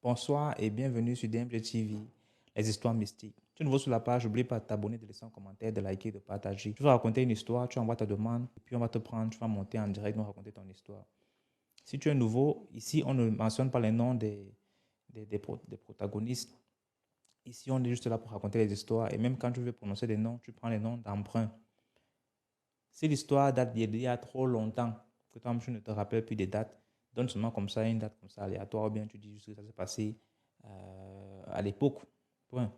Bonsoir et bienvenue sur DMG TV, les histoires mystiques. Si tu es nouveau sur la page, n'oublie pas de t'abonner, de laisser un commentaire, de liker, de partager. Tu vas raconter une histoire, tu envoies ta demande, et puis on va te prendre, tu vas monter en direct, nous raconter ton histoire. Si tu es nouveau, ici on ne mentionne pas les noms des protagonistes. Ici on est juste là pour raconter les histoires et même quand tu veux prononcer des noms, tu prends les noms d'emprunt. Si l'histoire date d'il y a trop longtemps, que toi tu ne te rappelles plus des dates, donne seulement comme ça une date comme ça aléatoire ou bien tu dis juste que ça s'est passé à l'époque. Point.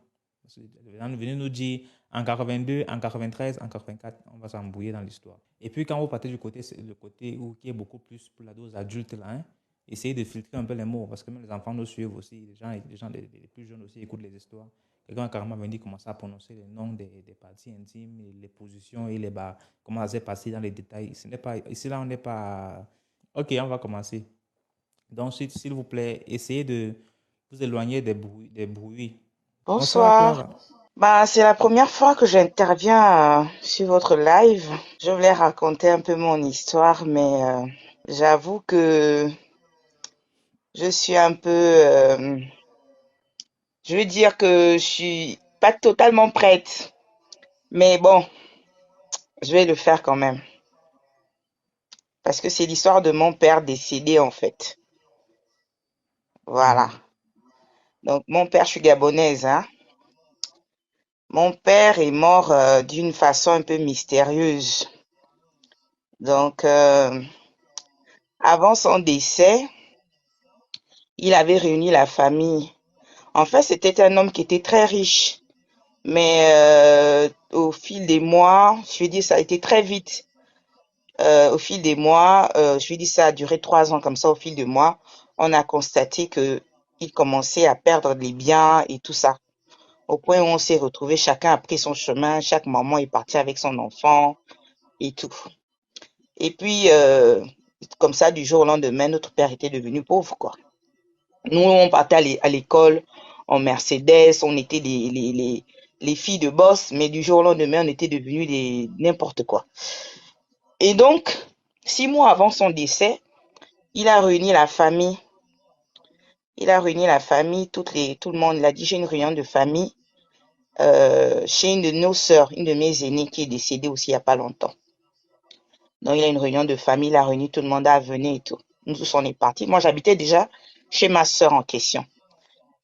Venez nous dire en 82, en 93, en 84, on va s'embrouiller dans l'histoire. Et puis quand vous partez du côté, c'est le côté où, qui est beaucoup plus pour la dose adulte, là, hein, essayez de filtrer un peu les mots parce que même les enfants nous suivent aussi, les plus jeunes aussi écoutent les histoires. Quelqu'un a carrément venu commencer à prononcer les noms des parties intimes, les positions et comment ça s'est passé dans les détails. Ce n'est pas, ici là, on n'est pas. Ok, on va commencer. Donc, s'il vous plaît, essayez de vous éloigner des bruits. Bonsoir Bonsoir. Clara. C'est la première fois que j'interviens sur votre live. Je voulais raconter un peu mon histoire, mais j'avoue que je suis un peu, je veux dire que je suis pas totalement prête, mais bon, je vais le faire quand même, parce que c'est l'histoire de mon père décédé en fait. Voilà. Mhm. Donc mon père, je suis gabonaise, hein. Mon père est mort d'une façon un peu mystérieuse. Donc, avant son décès, il avait réuni la famille. En fait, c'était un homme qui était très riche, mais au fil des mois, je lui dis ça a été très vite. Au fil des mois, je lui dis ça a duré 3 ans comme ça. Au fil des mois, on a constaté que il commençait à perdre les biens et tout ça. Au point où on s'est retrouvés, chacun a pris son chemin, chaque maman est partie avec son enfant et tout. Et puis, comme ça, du jour au lendemain, notre père était devenu pauvre, quoi. Nous, on partait à l'école en Mercedes, on était les filles de boss, mais du jour au lendemain, on était devenus des n'importe quoi. Et donc, 6 mois avant son décès, il a réuni la famille. Il a réuni la famille, tout le monde. Il a dit, j'ai une réunion de famille chez une de nos sœurs, une de mes aînées qui est décédée aussi il n'y a pas longtemps. Donc, il a une réunion de famille, il a réuni tout le monde à venir et tout. Nous tous, on est partis. Moi, j'habitais déjà chez ma sœur en question.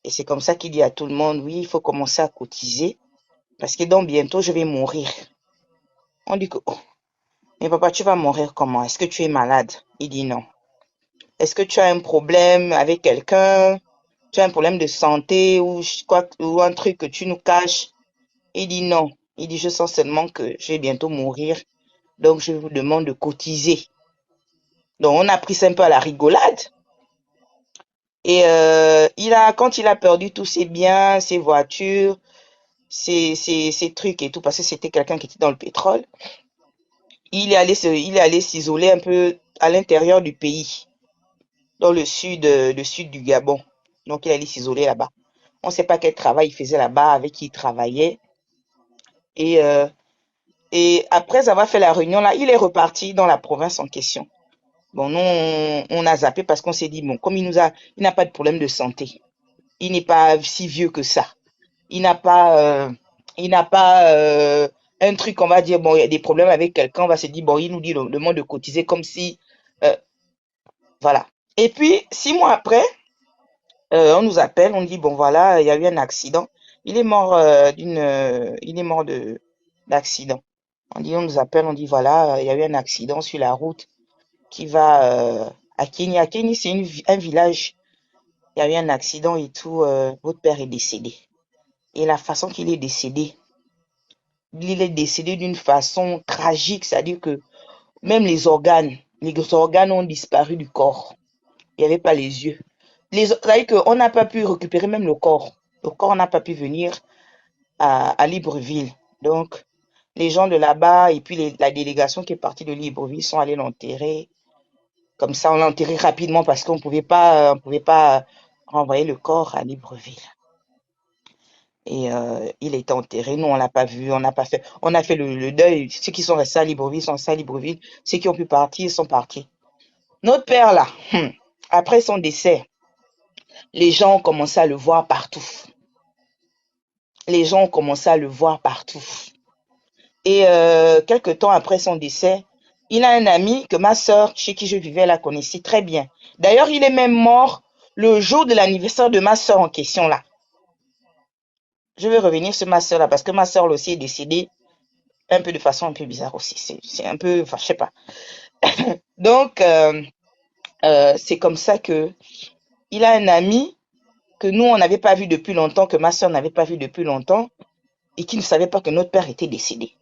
Et c'est comme ça qu'il dit à tout le monde, oui, il faut commencer à cotiser parce que donc bientôt, je vais mourir. On dit que, oh, mais papa, tu vas mourir comment? Est-ce que tu es malade? Il dit non. Est-ce que tu as un problème avec quelqu'un? Tu as un problème de santé ou un truc que tu nous caches? Il dit non. Il dit, je sens seulement que je vais bientôt mourir. Donc, je vous demande de cotiser. Donc, on a pris ça un peu à la rigolade. Et quand il a perdu tous ses biens, ses voitures, ses trucs et tout, parce que c'était quelqu'un qui était dans le pétrole, il est allé s'isoler un peu à l'intérieur du pays, dans le sud du Gabon. Donc, il est allé s'isoler là-bas. On ne sait pas quel travail il faisait là-bas, avec qui il travaillait. Et, euh, et après avoir fait la réunion là, il est reparti dans la province en question. Bon, nous, on a zappé parce qu'on s'est dit, bon, comme il n'a pas de problème de santé. Il n'est pas si vieux que ça. Il n'a pas, un truc, on va dire, bon, il y a des problèmes avec quelqu'un, on va se dire, bon, il nous dit le mot de cotiser comme si, euh, voilà. Et puis, 6 mois après, on nous appelle, on dit, bon, voilà, il y a eu un accident. Il est mort d'accident. On nous appelle, on dit, voilà, il y a eu un accident sur la route qui va à Kenya. À Kenya, c'est un village. Il y a eu un accident et tout, votre père est décédé. Et la façon qu'il est décédé, il est décédé d'une façon tragique, c'est-à-dire que même les organes ont disparu du corps. Il n'y avait pas les yeux. C'est-à-dire qu'on n'a pas pu récupérer même le corps. Le corps n'a pas pu venir à Libreville. Donc, les gens de là-bas et puis la délégation qui est partie de Libreville sont allés l'enterrer. Comme ça, on l'a enterré rapidement parce qu'on pouvait pas renvoyer le corps à Libreville. Et il est enterré. Nous, on l'a pas vu, on n'a pas fait. On a fait le deuil. Ceux qui sont restés à Libreville sont restés à Libreville. Ceux qui ont pu partir sont partis. Notre père, là, après son décès, les gens ont commencé à le voir partout. Les gens ont commencé à le voir partout. Et quelque temps après son décès, il a un ami que ma sœur, chez qui je vivais, la connaissait très bien. D'ailleurs, il est même mort le jour de l'anniversaire de ma sœur en question, là. Je vais revenir sur ma sœur, là, parce que ma sœur aussi est décédée un peu de façon un peu bizarre aussi. C'est un peu, enfin, je sais pas. Donc, c'est comme ça que il a un ami que nous, on n'avait pas vu depuis longtemps, que ma sœur n'avait pas vu depuis longtemps, et qui ne savait pas que notre père était décédé.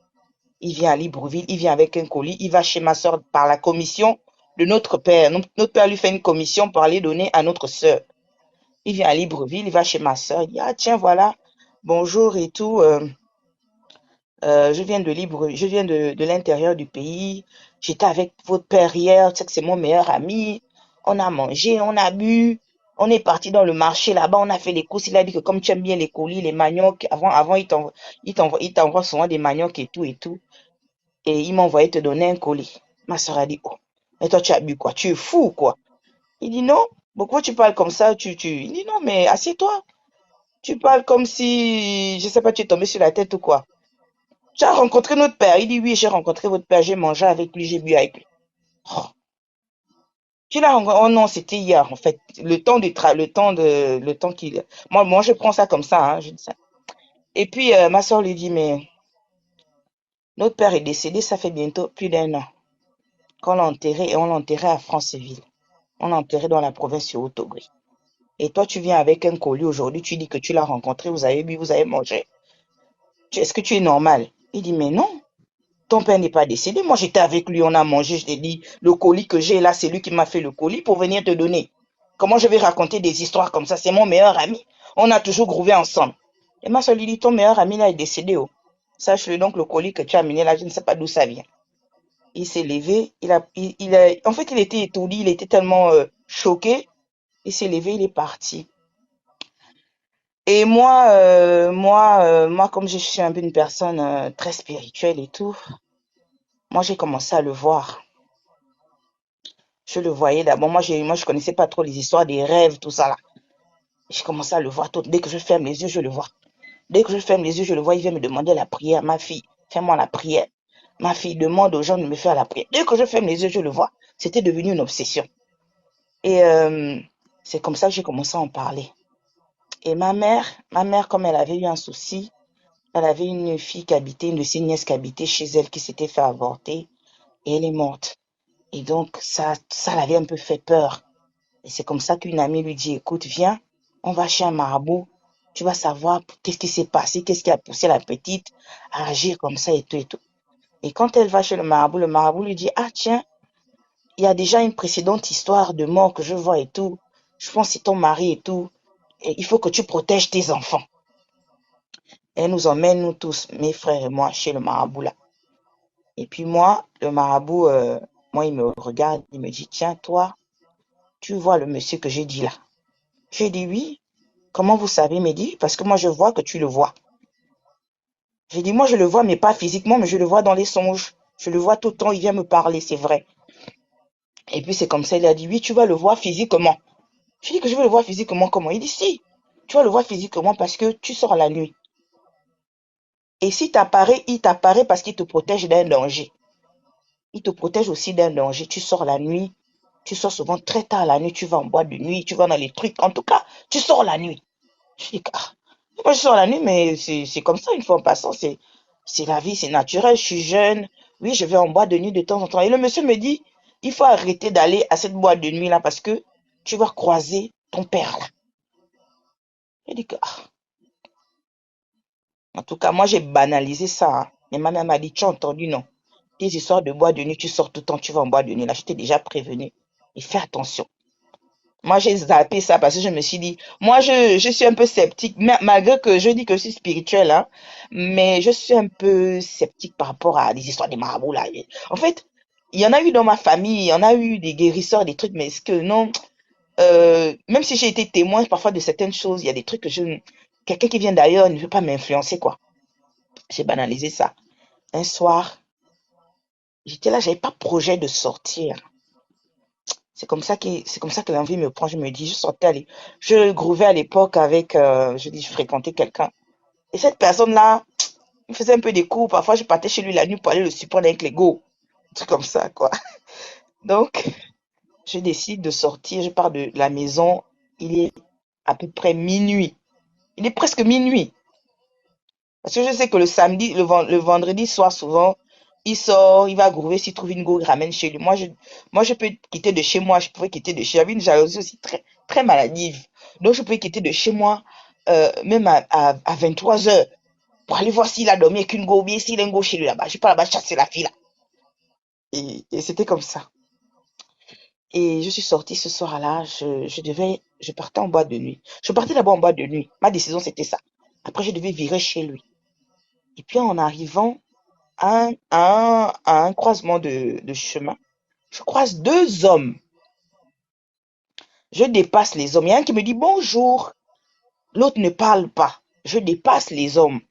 Il vient à Libreville, il vient avec un colis, il va chez ma sœur par la commission de notre père. Notre père lui fait une commission pour aller donner à notre sœur. Il vient à Libreville, il va chez ma sœur, il dit, ah tiens, voilà, bonjour et tout. Je viens de je viens de l'intérieur du pays. J'étais avec votre père hier, tu sais que c'est mon meilleur ami. On a mangé, on a bu. On est parti dans le marché là-bas, on a fait les courses. Il a dit que comme tu aimes bien les colis, les maniocs, avant il t'envoie souvent des maniocs et tout et tout. Et il m'a envoyé te donner un colis. Ma soeur a dit, oh, mais toi tu as bu quoi? Tu es fou quoi? Il dit non, pourquoi tu parles comme ça? Il dit non, mais assieds-toi. Tu parles comme si, je sais pas, tu es tombé sur la tête ou quoi. Tu as rencontré notre père. Il dit oui, j'ai rencontré votre père, j'ai mangé avec lui, j'ai bu avec lui. Oh, tu l'as rencontré? Oh non, c'était hier en fait. Le temps qu'il. Moi, je prends ça comme ça, hein, je dis ça. Et puis ma soeur lui dit mais notre père est décédé, ça fait bientôt plus d'un an qu'on l'a enterré et on l'a enterré à Franceville. On l'a enterré dans la province sur Haut-Aubry. Et toi, tu viens avec un colis aujourd'hui, tu dis que tu l'as rencontré, vous avez bu, vous avez mangé. Est-ce que tu es normal? Il dit mais non. Ton père n'est pas décédé. Moi, j'étais avec lui, on a mangé. Je t'ai dit, le colis que j'ai là, c'est lui qui m'a fait le colis pour venir te donner. Comment je vais raconter des histoires comme ça? C'est mon meilleur ami. On a toujours grouvé ensemble. Et ma soeur lui dit, ton meilleur ami là est décédé. Oh. Sache-le donc, le colis que tu as amené là, je ne sais pas d'où ça vient. Il s'est levé. En fait, il était étourdi. Il était tellement choqué. Il s'est levé, il est parti. Et moi, comme je suis un peu une personne très spirituelle et tout, moi, j'ai commencé à le voir. Je le voyais d'abord. Moi, je connaissais pas trop les histoires des rêves, tout ça là. J'ai commencé à le voir tout. Dès que je ferme les yeux, je le vois. Dès que je ferme les yeux, je le vois. Il vient me demander la prière. Ma fille, fais-moi la prière. Ma fille demande aux gens de me faire la prière. Dès que je ferme les yeux, je le vois. C'était devenu une obsession. Et c'est comme ça que j'ai commencé à en parler. Et ma mère, comme elle avait eu un souci, elle avait une fille qui habitait, une de ses nièces qui habitait chez elle, qui s'était fait avorter, et elle est morte. Et donc, ça l'avait un peu fait peur. Et c'est comme ça qu'une amie lui dit, écoute, viens, on va chez un marabout, tu vas savoir qu'est-ce qui s'est passé, qu'est-ce qui a poussé la petite à agir comme ça et tout et tout. Et quand elle va chez le marabout lui dit, ah tiens, il y a déjà une précédente histoire de mort que je vois et tout. Je pense que c'est ton mari et tout. Et il faut que tu protèges tes enfants. Elle nous emmène, nous tous, mes frères et moi, chez le marabout là. Et puis moi, le marabout, moi, il me regarde, il me dit, tiens, toi, tu vois le monsieur que j'ai dit là. J'ai dit oui. Comment vous savez? Il me dit, parce que moi, je vois que tu le vois. J'ai dit, moi, je le vois, mais pas physiquement, mais je le vois dans les songes. Je le vois tout le temps, il vient me parler, c'est vrai. Et puis, c'est comme ça, il a dit, oui, tu vas le voir physiquement. Je dis que je veux le voir physiquement, comment? Il dit, si, tu vas le voir physiquement parce que tu sors la nuit. Et si t'apparaît, il t'apparaît parce qu'il te protège d'un danger. Il te protège aussi d'un danger. Tu sors la nuit, tu sors souvent très tard la nuit, tu vas en boîte de nuit, tu vas dans les trucs. En tout cas, tu sors la nuit. Je dis, ah, moi, je sors la nuit, mais c'est comme ça, une fois en passant, c'est la vie, c'est naturel, je suis jeune. Oui, je vais en boîte de nuit de temps en temps. Et le monsieur me dit, il faut arrêter d'aller à cette boîte de nuit là parce que tu vas croiser ton père là. Je dis que, ah, en tout cas, moi, j'ai banalisé ça, hein. Mais ma mère m'a dit, tu as entendu, non? Tes histoires de boîte de nuit, tu sors tout le temps, tu vas en boîte de nuit là. Je t'ai déjà prévenu. Et fais attention. Moi, j'ai zappé ça parce que je me suis dit, moi, je suis un peu sceptique, malgré que je dis que je suis spirituelle, hein, mais je suis un peu sceptique par rapport à des histoires des marabouts, là. En fait, il y en a eu dans ma famille, il y en a eu des guérisseurs, des trucs, mais est-ce que non, même si j'ai été témoin parfois de certaines choses, il y a des trucs quelqu'un qui vient d'ailleurs ne peut pas m'influencer, quoi. J'ai banalisé ça. Un soir, j'étais là, j'avais pas projet de sortir. C'est comme ça que l'envie me prend. Je me dis, je grouvais à l'époque avec, je fréquentais quelqu'un. Et cette personne-là, il faisait un peu des cours. Parfois, je partais chez lui la nuit pour aller le surprendre avec les go. Un truc comme ça, quoi. Donc, je décide de sortir. Je pars de la maison. Il est à peu près minuit. Il est presque minuit. Parce que je sais que le samedi, le vendredi soir, souvent, il sort, il va grouver, s'il trouve une go, il ramène chez lui. Moi, je peux quitter de chez moi, je pouvais quitter de chez moi. J'avais une jalousie aussi très, très maladive. Donc, je pouvais quitter de chez moi, même à 23 heures, pour aller voir s'il a dormi avec une go, ou bien s'il a une go chez lui là-bas. Je peux pas là-bas chasser la fille là. Et c'était comme ça. Et je suis sortie ce soir-là, je partais en boîte de nuit. Je partais d'abord en boîte de nuit. Ma décision, c'était ça. Après, je devais virer chez lui. Et puis, en arrivant, à un croisement de chemin, je croise deux hommes. Je dépasse les hommes. Il y a un qui me dit bonjour. L'autre ne parle pas. Je dépasse les hommes.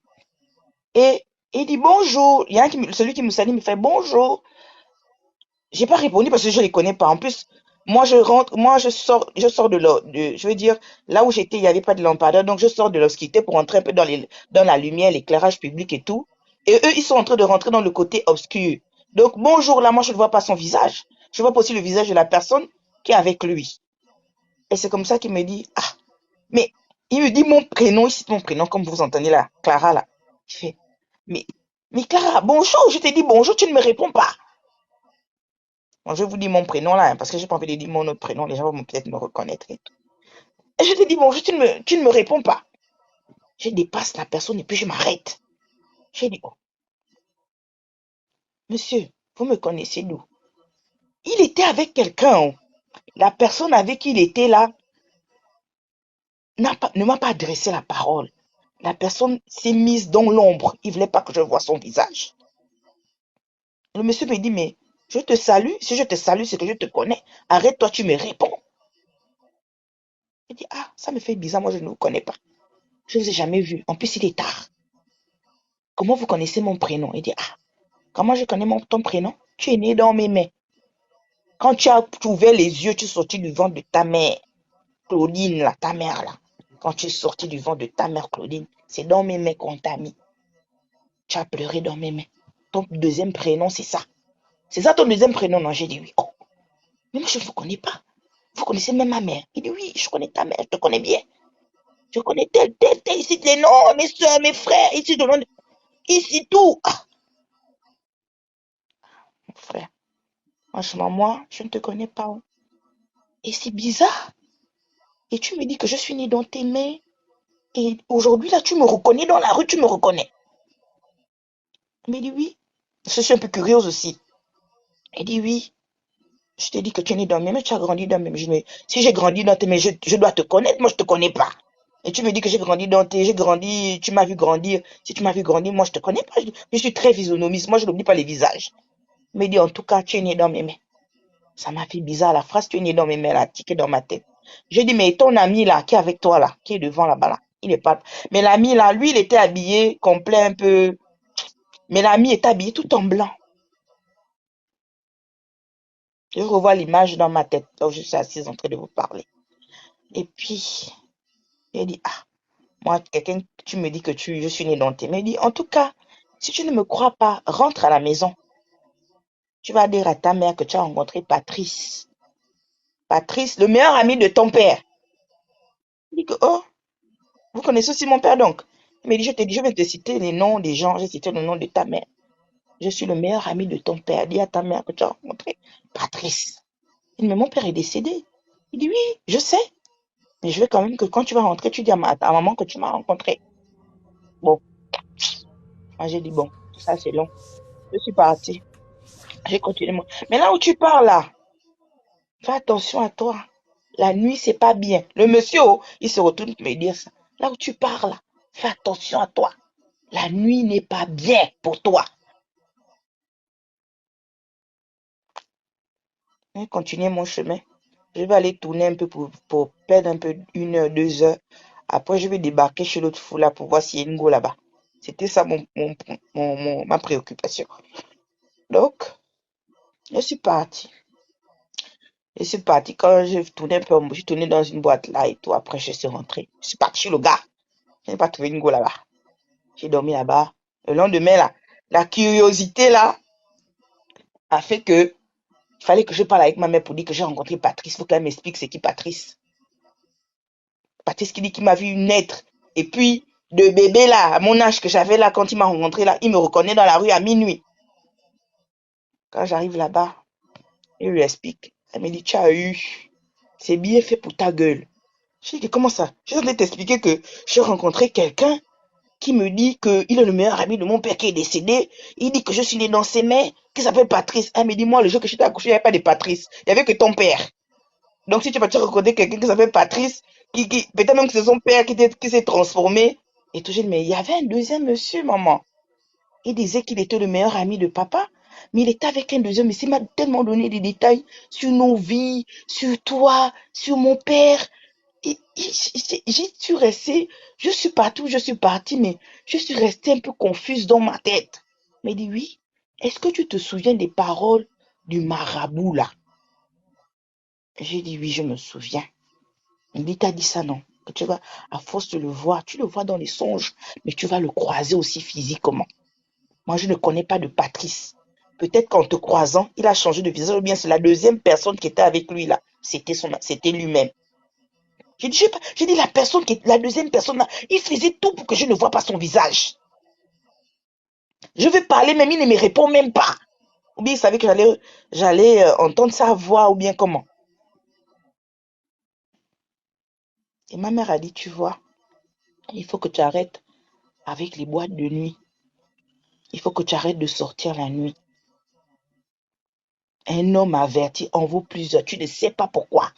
Et il dit bonjour. Il y a celui qui me salue me fait bonjour. J'ai pas répondu parce que je les connais pas. En plus, moi je rentre, je sors je veux dire, là où j'étais, il n'y avait pas de lampadaire, donc je sors de l'obscurité pour entrer un peu dans la lumière, l'éclairage public et tout. Et eux, ils sont en train de rentrer dans le côté obscur. Donc bonjour, là, moi je ne vois pas son visage. Je vois pas aussi le visage de la personne qui est avec lui. Et c'est comme ça qu'il me dit, ah, mais il me dit mon prénom, il cite mon prénom, comme vous entendez là, Clara là. Il fait, mais, mais Clara, bonjour, je t'ai dit bonjour, tu ne me réponds pas. Bon, je vous dis mon prénom là, hein, parce que j'ai pas envie de dire mon autre prénom, les gens vont peut-être me reconnaître et tout. Et je te dis bonjour, tu ne me réponds pas. Je dépasse la personne et puis je m'arrête. J'ai dit, oh, monsieur, vous me connaissez d'où? Il était avec quelqu'un, oh. La personne avec qui il était là ne m'a pas adressé la parole. La personne s'est mise dans l'ombre. Il voulait pas que je voie son visage. Le monsieur me dit, mais je te salue. Si je te salue, c'est que je te connais. Arrête-toi, tu me réponds. Je dis, ah, ça me fait bizarre, moi je ne vous connais pas. Je ne vous ai jamais vu. En plus, il est tard. Comment vous connaissez mon prénom? Il dit, ah, comment je connais ton prénom? Tu es né dans mes mains. Quand tu as ouvert les yeux, tu es sorti du ventre de ta mère, Claudine, là, ta mère, là. Quand tu es sorti du ventre de ta mère, Claudine, c'est dans mes mains qu'on t'a mis. Tu as pleuré dans mes mains. Ton deuxième prénom, c'est ça. C'est ça ton deuxième prénom? Non, j'ai dit oui. Oh, mais moi, je ne vous connais pas. Vous connaissez même ma mère. Il dit oui, je connais ta mère, je te connais bien. Je connais tel, tel, tel, ici les noms, mes soeurs, mes frères, ici de nom, ici tout. Ah, mon frère, franchement, moi, je ne te connais pas. Et c'est bizarre. Et tu me dis que je suis née dans tes mains. Et aujourd'hui, là, tu me reconnais dans la rue, tu me reconnais. Il me dit oui. Je suis un peu curieuse aussi. Il dit oui. Je te dis que tu es né dans mes mains, tu as grandi dans mes mains. Si j'ai grandi dans tes mains, je dois te connaître. Moi, je te connais pas. Et tu me dis que j'ai grandi, tu m'as vu grandir. Si tu m'as vu grandir, moi, je te connais pas. Je suis très physionomiste. Moi, je n'oublie pas les visages. Il me dit, en tout cas, tu es né dans mes mains. Ça m'a fait bizarre, la phrase, tu es né dans mes mains, là, tiqué dans ma tête. Je dis, mais ton ami, là, qui est avec toi, là, qui est devant, là-bas, là, il n'est pas. Mais l'ami, là, lui, il était habillé complet un peu. Mais l'ami est habillé tout en blanc. Je revois l'image dans ma tête, là où je suis assise en train de vous parler. Et puis, il dit, ah, moi, quelqu'un, tu me dis que je suis né dans tes mains. Il dit, en tout cas, si tu ne me crois pas, rentre à la maison. Tu vas dire à ta mère que tu as rencontré Patrice. Patrice, le meilleur ami de ton père. Il dit que, oh, vous connaissez aussi mon père donc. Il me dit, je te dis, je vais te citer les noms des gens, j'ai cité le nom de ta mère. Je suis le meilleur ami de ton père. Dis à ta mère que tu as rencontré Patrice. Il dit, mais mon père est décédé. Il dit, oui, je sais. Mais je veux quand même que quand tu vas rentrer, tu dis à ta maman que tu m'as rencontré. Bon, moi j'ai dit, bon, ça c'est long. Je suis partie. J'ai continué. Mais là où tu pars là, fais attention à toi. La nuit, c'est pas bien. Le monsieur, oh, il se retourne pour me dire ça. Là où tu pars là, fais attention à toi. La nuit n'est pas bien pour toi. Je vais continuer mon chemin. Je vais aller tourner un peu pour perdre un peu 1 heure, 2 heures Après, je vais débarquer chez l'autre fou là pour voir s'il y a une go là-bas. C'était ça ma préoccupation. Donc, je suis partie. Je suis partie quand je tournais un peu, je suis tournée dans une boîte là et tout. Après, je suis rentrée. Je suis partie chez le gars. Je n'ai pas trouvé une go là-bas. J'ai dormi là-bas. Le lendemain là, la curiosité là a fait que il fallait que je parle avec ma mère pour dire que j'ai rencontré Patrice. Il faut qu'elle m'explique c'est qui Patrice. Patrice qui dit qu'il m'a vu naître. Et puis, de bébé là, à mon âge que j'avais là, quand il m'a rencontré là, il me reconnaît dans la rue à minuit. Quand j'arrive là-bas, il lui explique. Elle me dit, tu as eu. C'est bien fait pour ta gueule. Je dis, comment ça? Je suis en train de t'expliquer que j'ai rencontré quelqu'un qui me dit qu'il est le meilleur ami de mon père qui est décédé. Il dit que je suis né dans ses mains, qui s'appelle Patrice. Elle me dit, moi, le jour que j'étais accouché, il n'y avait pas de Patrice. Il n'y avait que ton père. Donc, si tu vas te rencontrer quelqu'un qui s'appelle Patrice, peut-être même que c'est son père qui s'est transformé. Et tout, je dis, mais il y avait un deuxième monsieur, maman. Il disait qu'il était le meilleur ami de papa, mais il était avec un deuxième monsieur. Il m'a tellement donné des détails sur nos vies, sur toi, sur mon père. J'y suis restée, je suis partout, je suis partie, mais je suis restée un peu confuse dans ma tête. Mais il dit, oui, est-ce que tu te souviens des paroles du marabout là? J'ai dit, oui, je me souviens. Il dit, t'as dit ça, non? Que tu vas, à force de le voir, tu le vois dans les songes, mais tu vas le croiser aussi physiquement. Moi, je ne connais pas de Patrice. Peut-être qu'en te croisant, il a changé de visage, ou bien c'est la deuxième personne qui était avec lui là. C'était lui-même. J'ai dit, la deuxième personne là, il faisait tout pour que je ne vois pas son visage. Je vais parler, même il ne me répond même pas. Ou bien il savait que j'allais entendre sa voix, ou bien comment. Et ma mère a dit, tu vois, il faut que tu arrêtes avec les boîtes de nuit. Il faut que tu arrêtes de sortir la nuit. Un homme averti en vaut plusieurs. Tu ne sais pas pourquoi.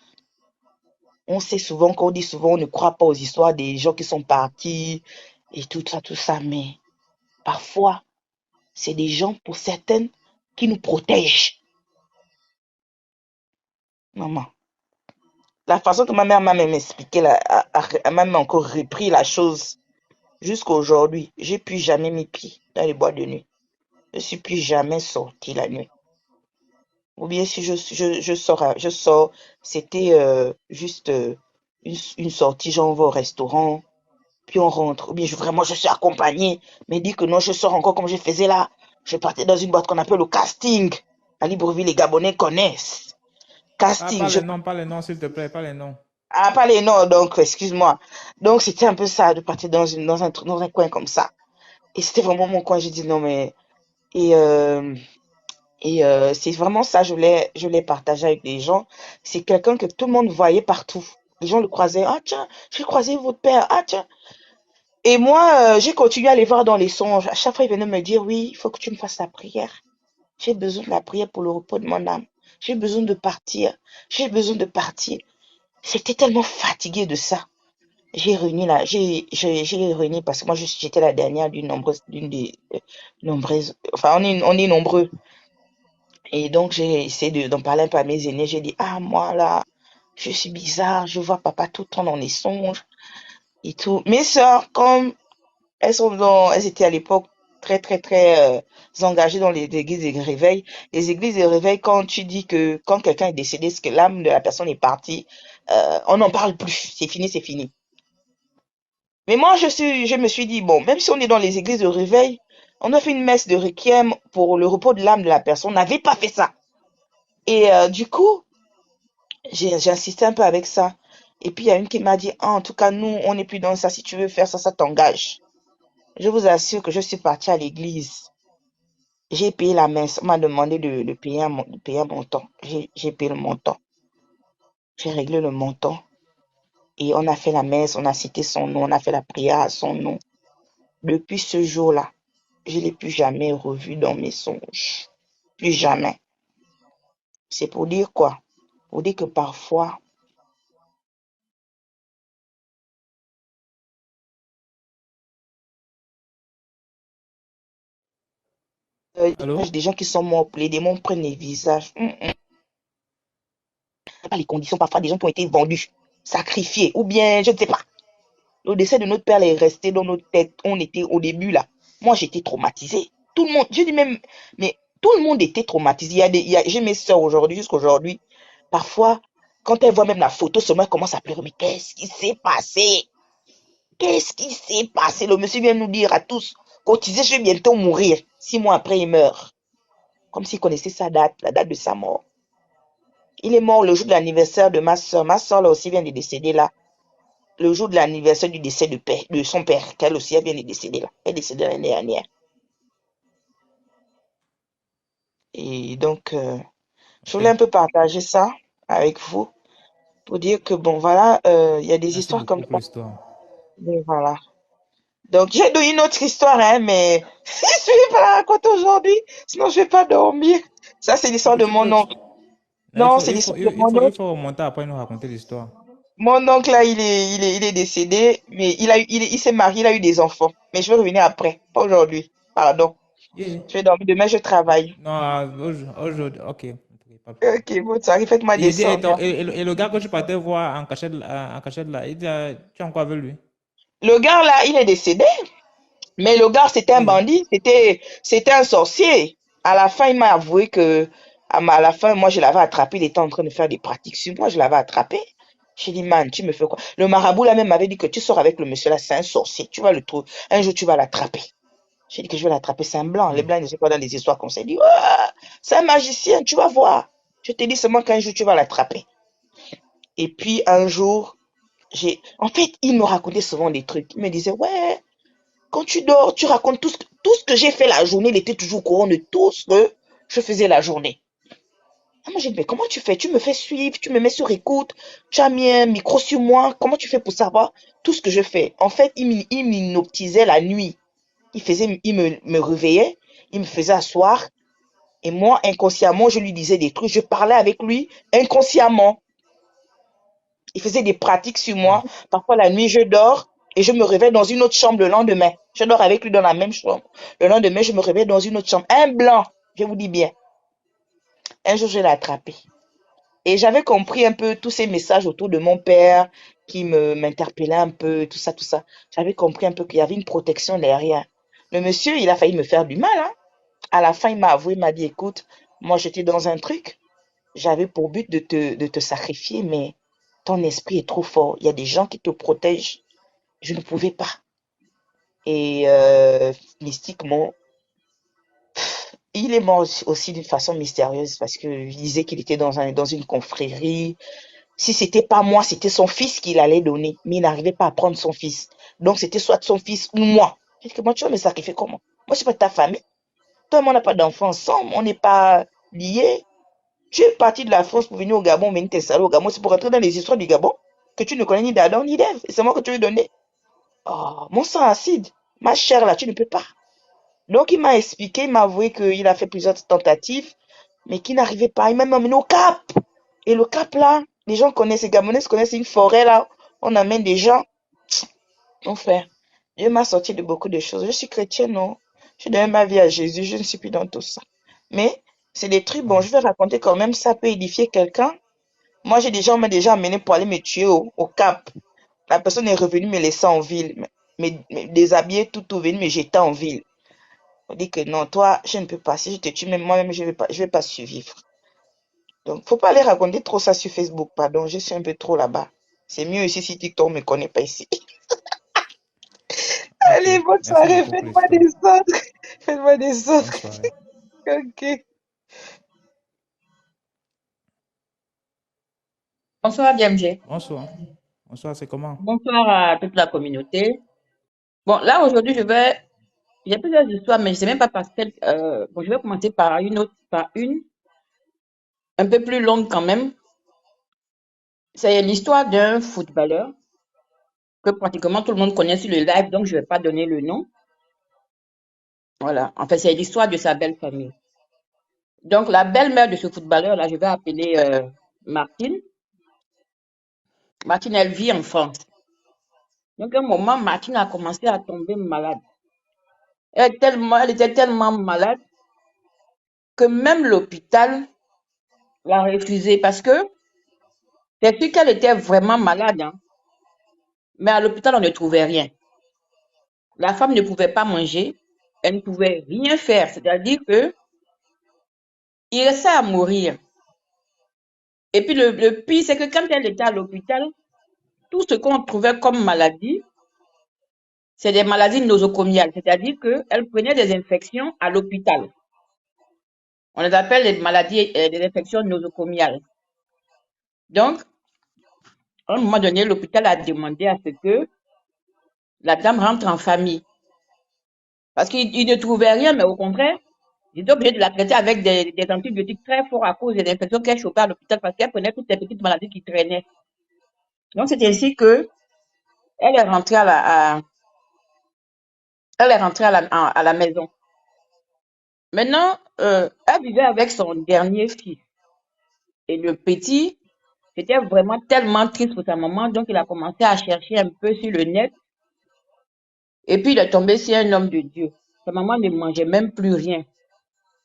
On sait souvent, qu'on dit souvent, on ne croit pas aux histoires des gens qui sont partis et tout ça. Mais parfois, c'est des gens, pour certaines, qui nous protègent. Maman. La façon que ma mère m'a même expliqué, elle m'a même encore repris la chose jusqu'à aujourd'hui. J'ai plus jamais mis pied dans les boîtes de nuit. Je suis plus jamais sorti la nuit. Ou bien si je sors, c'était juste une sortie, genre on va au restaurant, puis on rentre. Ou bien vraiment je suis accompagnée, mais dit que non, je sors encore comme je faisais là. Je partais dans une boîte qu'on appelle le casting. À Libreville, les Gabonais connaissent. Ah, Casting, pas les noms, s'il te plaît, pas les noms. ah, pas les noms, donc, excuse-moi. Donc, c'était un peu ça, de partir dans un coin comme ça. Et c'était vraiment mon coin. J'ai dit non, mais. Et, euh, c'est vraiment ça, je l'ai partagé avec les gens. C'est quelqu'un que tout le monde voyait partout. Les gens le croisaient. Ah, tiens, j'ai croisé votre père. Ah, tiens. Et moi, j'ai continué à les voir dans les songes. À chaque fois, ils venaient me dire, oui, il faut que tu me fasses la prière. J'ai besoin de la prière pour le repos de mon âme. J'ai besoin de partir. J'ai besoin de partir. J'étais tellement fatiguée de ça. J'ai réuni parce que moi j'étais la dernière d'une des nombreuses, enfin on est nombreux. Et donc j'ai essayé d'en parler un peu à mes aînés. J'ai dit, ah moi là, je suis bizarre, je vois papa tout le temps dans les songes et tout. Mes sœurs, comme elles étaient à l'époque très très très engagées dans les églises de réveil. Les églises de réveil, quand tu dis que quand quelqu'un est décédé, c'est que l'âme de la personne est partie, on n'en parle plus. C'est fini, c'est fini. Mais moi, je me suis dit, bon, même si on est dans les églises de réveil, on a fait une messe de requiem pour le repos de l'âme de la personne. On n'avait pas fait ça. Et du coup, j'ai insisté un peu avec ça. Et puis, il y a une qui m'a dit, ah, en tout cas, nous, on n'est plus dans ça. Si tu veux faire ça, ça t'engage. Je vous assure que je suis partie à l'église. J'ai payé la messe. On m'a demandé de payer un montant. J'ai payé le montant. J'ai réglé le montant. Et on a fait la messe, on a cité son nom, on a fait la prière à son nom. Depuis ce jour-là, je ne l'ai plus jamais revu dans mes songes. Plus jamais. C'est pour dire quoi? Pour dire que parfois, Allô? des gens qui sont morts, les démons prennent les visages. Pas les conditions, parfois des gens qui ont été vendus, sacrifiés, ou bien, je ne sais pas. Le décès de notre père est resté dans notre tête. On était au début là. Moi, j'étais traumatisée. Tout le monde, je dis même, mais tout le monde était traumatisé. J'ai mes soeurs aujourd'hui, jusqu'aujourd'hui. Parfois, quand elles voient même la photo, seulement elles commencent à pleurer. Mais qu'est-ce qui s'est passé? Qu'est-ce qui s'est passé? Le monsieur vient nous dire à tous, cotisez, je vais bientôt mourir. 6 mois après, il meurt. Comme s'il connaissait sa date, la date de sa mort. Il est mort le jour de l'anniversaire de ma soeur. Ma soeur, là aussi, vient de décéder là. Le jour de l'anniversaire du décès de son père, qu'elle aussi, elle vient de décéder là. Elle est décédée l'année dernière. Et donc, je voulais Ok. un peu partager ça avec vous pour dire que, bon, voilà, il y a des Merci histoires comme beaucoup pour ça. l'histoire. Mais voilà. Donc, j'ai donné une autre histoire, hein, mais je vais pas la raconter aujourd'hui, sinon je vais pas dormir. Ça, c'est l'histoire de Tu mon peux, oncle. il Non, faut, c'est il faut, l'histoire de il mon faut, il oncle. faut remonter après nous raconter l'histoire. Mon oncle, là, il est décédé, mais il s'est marié, il a eu des enfants. Mais je vais revenir après, pas aujourd'hui. Pardon. Yeah. Je vais dormir. Demain, je travaille. Non, aujourd'hui, ok, ok, pas de problème. Ok, bon, ça arrive, faites-moi Et, des j'ai dit, sorts. et le gars que tu partais voir en cachette là, tu es encore avec lui? Le gars, là, il est décédé. Mais le gars, c'était un Yeah. bandit, c'était un sorcier. À la fin, il m'a avoué que, à la fin, moi, je l'avais attrapé. Il était en train de faire des pratiques sur moi. Je l'avais attrapé. J'ai dit, man, tu me fais quoi? Le marabout, là, même m'avait dit que tu sors avec le monsieur, là, c'est un sorcier. Tu vas le trouver. Un jour, tu vas l'attraper. J'ai dit que je vais l'attraper. C'est un blanc. Les Yeah. blancs, ils ne sont pas dans les histoires qu'on s'est dit. Ouais, c'est un magicien. Tu vas voir. Je te dis seulement qu'un jour, tu vas l'attraper. Et puis, un jour, en fait, il me racontait souvent des trucs. Il me disait, ouais, quand tu dors, tu racontes tout ce que j'ai fait la journée. Il était toujours au courant de tout ce que je faisais la journée. Ah, moi, j'ai dit, mais comment tu fais? Tu me fais suivre, tu me mets sur écoute, tu as mis un micro sur moi. Comment tu fais pour savoir tout ce que je fais? En fait, il m'hypnotisait la nuit. Il me réveillait, il me faisait asseoir. Et moi, inconsciemment, je lui disais des trucs. Je parlais avec lui inconsciemment. Il faisait des pratiques sur Yeah. moi. Parfois, la nuit, je dors et je me réveille dans une autre chambre le lendemain. Je dors avec lui dans la même chambre. Le lendemain, je me réveille dans une autre chambre. Un blanc, je vous dis bien. Un jour, je l'ai attrapé. Et j'avais compris un peu tous ces messages autour de mon père qui m'interpellaient un peu, tout ça, tout ça. J'avais compris un peu qu'il y avait une protection derrière. Le monsieur, il a failli me faire du mal, hein. À la fin, il m'a avoué, il m'a dit, écoute, moi, j'étais dans un truc. J'avais pour but de te sacrifier, mais ton esprit est trop fort. Il y a des gens qui te protègent. Je ne pouvais pas. Et mystiquement, il est mort aussi d'une façon mystérieuse parce qu'il disait qu'il était dans une confrérie. Si c'était pas moi, c'était son fils qu'il allait donner. Mais il n'arrivait pas à prendre son fils. Donc c'était soit son fils ou moi. J'ai dit que moi, tu vas me sacrifier comment? Moi, je suis pas de ta famille. Toi et moi, on n'a pas d'enfants ensemble. On n'est pas liés. Tu es parti de la France pour venir au Gabon, venir t'installer au Gabon. C'est pour rentrer dans les histoires du Gabon que tu ne connais ni d'Adam ni d'Ève. Et c'est moi que tu veux donner. Oh, mon sang acide. Ma chère, là, tu ne peux pas. Donc, il m'a expliqué, il m'a avoué qu'il a fait plusieurs tentatives, mais qu'il n'arrivait pas. Il m'a emmené au Cap. Et le Cap, là, les gens connaissent, les Gabonais connaissent une forêt, là. On amène des gens. Mon frère, Dieu m'a sorti de beaucoup de choses. Je suis chrétienne, non. Je donne ma vie à Jésus. Je ne suis plus dans tout ça. Mais c'est des trucs, bon, Ouais. je vais raconter quand même, ça peut édifier quelqu'un. Moi, on m'a déjà amené pour aller me tuer au Cap. La personne est revenue me laisser en ville, me déshabiller, tout venu me jeter en ville. On dit que non, toi, je ne peux pas. Si je te tue, même moi-même, je vais pas survivre. Donc, faut pas aller raconter trop ça sur Facebook, pardon. Je suis un peu trop là-bas. C'est mieux ici si TikTok me connaît pas ici. Ok. Allez, bonne Merci soirée. beaucoup pour Faites-moi l'histoire. des autres. Faites-moi des Bonne autres. soirée. Ok. Bonsoir, DMG. Bonsoir. Bonsoir, c'est comment? Bonsoir à toute la communauté. Bon, là, aujourd'hui, il y a plusieurs histoires, mais je ne sais même pas par quelle. Bon, je vais commencer par une autre, par une, un peu plus longue quand même. C'est l'histoire d'un footballeur que pratiquement tout le monde connaît sur le live, donc je ne vais pas donner le nom. Voilà. En fait, c'est l'histoire de sa belle famille. Donc, la belle-mère de ce footballeur-là, je vais appeler Martine. Martine, elle vit en France. Donc, à un moment, Martine a commencé à tomber malade. Elle était tellement malade que même l'hôpital l'a refusé parce que c'est sûr qu'elle était vraiment malade, hein. Mais à l'hôpital, on ne trouvait rien. La femme ne pouvait pas manger, elle ne pouvait rien faire. C'est-à-dire que il restait à mourir. Et puis le pire, c'est que quand elle était à l'hôpital, tout ce qu'on trouvait comme maladie, c'est des maladies nosocomiales. C'est-à-dire qu'elle prenait des infections à l'hôpital. On les appelle les maladies, des infections nosocomiales. Donc, à un moment donné, l'hôpital a demandé à ce que la dame rentre en famille. Parce qu'il ne trouvait rien, mais au contraire, ils étaient obligés de la traiter avec des antibiotiques très forts à cause des infections qu'elle chopait à l'hôpital parce qu'elle prenait toutes les petites maladies qui traînaient. Donc, c'est ainsi que elle est rentrée à la maison. Maintenant, elle vivait avec son dernier fils. Et le petit, c'était vraiment tellement triste pour sa maman, donc il a commencé à chercher un peu sur le net. Et puis, il est tombé sur un homme de Dieu. Sa maman ne mangeait même plus rien.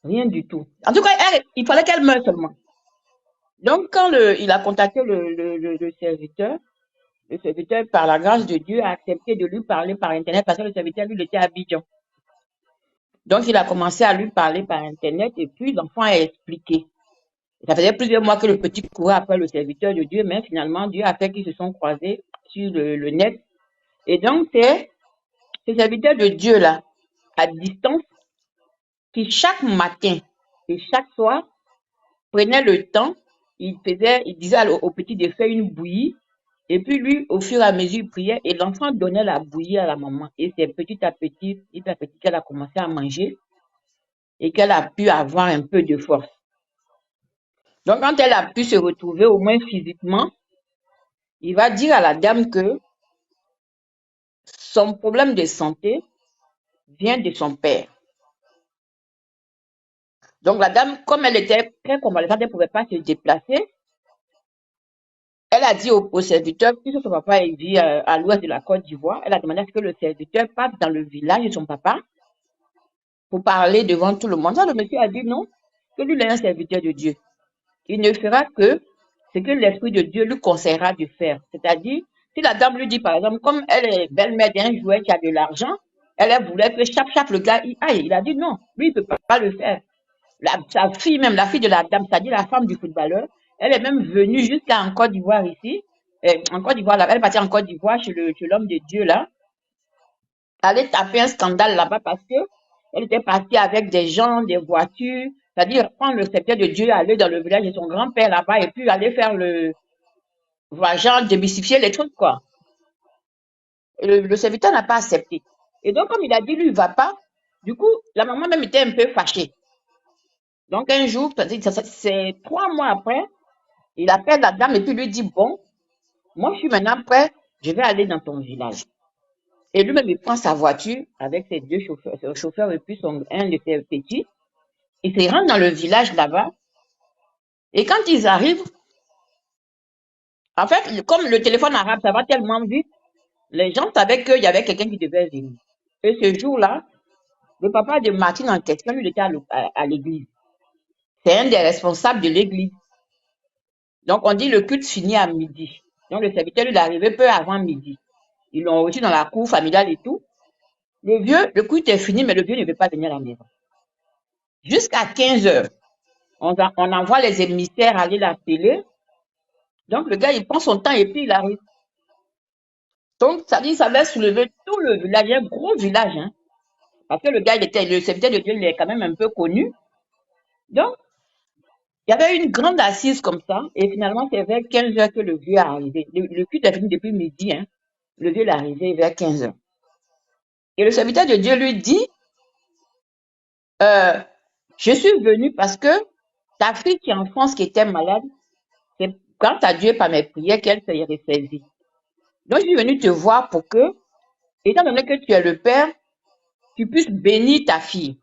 Rien du tout. En tout cas, il fallait qu'elle meure seulement. Donc, quand il a contacté le serviteur, par la grâce de Dieu, a accepté de lui parler par Internet parce que le serviteur, lui, il était à Abidjan. Donc, il a commencé à lui parler par Internet et puis l'enfant a expliqué. Ça faisait plusieurs mois que le petit courait après le serviteur de Dieu, mais finalement, Dieu a fait qu'ils se sont croisés sur le net. Et donc, c'est ce serviteur de Dieu-là, à distance, qui chaque matin et chaque soir prenait le temps, il disait au petit de faire une bouillie, et puis lui, au fur et à mesure, il priait, et l'enfant donnait la bouillie à la maman. Et c'est petit à petit qu'elle a commencé à manger, et qu'elle a pu avoir un peu de force. Donc, quand elle a pu se retrouver, au moins physiquement, il va dire à la dame que son problème de santé vient de son père. Donc, la dame, comme elle était très convalescente, elle ne pouvait pas se déplacer. Elle a dit au serviteur, puisque son papa vit à l'ouest de la Côte d'Ivoire, elle a demandé à ce que le serviteur parte dans le village de son papa pour parler devant tout le monde. Le monsieur a dit non, que lui, il est un serviteur de Dieu. Il ne fera que ce que l'Esprit de Dieu lui conseillera de faire. C'est-à-dire, si la dame lui dit, par exemple, comme elle est belle-mère d'un jouet qui a de l'argent, elle voulait que chape, le gars, il a dit non, lui, il ne peut pas le faire. Sa fille, même la fille de la dame, c'est-à-dire la femme du footballeur, elle est même venue jusqu'en Côte d'Ivoire ici. En Côte d'Ivoire, elle est partie en Côte d'Ivoire chez l'homme de Dieu là. Elle allait taper un scandale là-bas parce que elle était partie avec des gens, des voitures, c'est-à-dire prendre le sceptre de Dieu, aller dans le village de son grand-père là-bas et puis aller faire genre démystifier les trucs quoi. Et le serviteur n'a pas accepté. Et donc comme il a dit lui il va pas, du coup la maman même était un peu fâchée. Donc un jour, c'est 3 mois après, il appelle la dame et puis lui dit bon, moi je suis maintenant prêt, je vais aller dans ton village. Et lui-même il prend sa voiture avec ses deux chauffeurs, son chauffeur et puis un de ses petits. Ils se rendent dans le village là-bas. Et quand ils arrivent, en fait, comme le téléphone arabe, ça va tellement vite, les gens savaient qu'il y avait quelqu'un qui devait venir. Et ce jour-là, le papa de Martine en question, lui, il était à l'église. C'est un des responsables de l'église. Donc, on dit le culte finit à midi. Donc, le serviteur, lui, il est arrivé peu avant midi. Ils l'ont reçu dans la cour familiale et tout. Le culte est fini, mais le vieux ne veut pas venir à la maison. Jusqu'à 15 heures, on envoie les émissaires aller l'appeler. Donc, le gars, il prend son temps et puis il arrive. Donc, ça dit, ça va soulever tout le village, un gros village, hein. Parce que le gars, le serviteur de Dieu, il est quand même un peu connu. Donc, il y avait une grande assise comme ça, et finalement, c'est vers 15 heures que le vieux est arrivé. Le culte est fini depuis midi, hein. Le vieux est arrivé vers 15 heures. Et le serviteur de Dieu lui dit, je suis venu parce que ta fille qui est en France, qui était malade, c'est grâce à Dieu par mes prières qu'elle s'est ressaisie. Donc, je suis venu te voir pour que, étant donné que tu es le père, tu puisses bénir ta fille.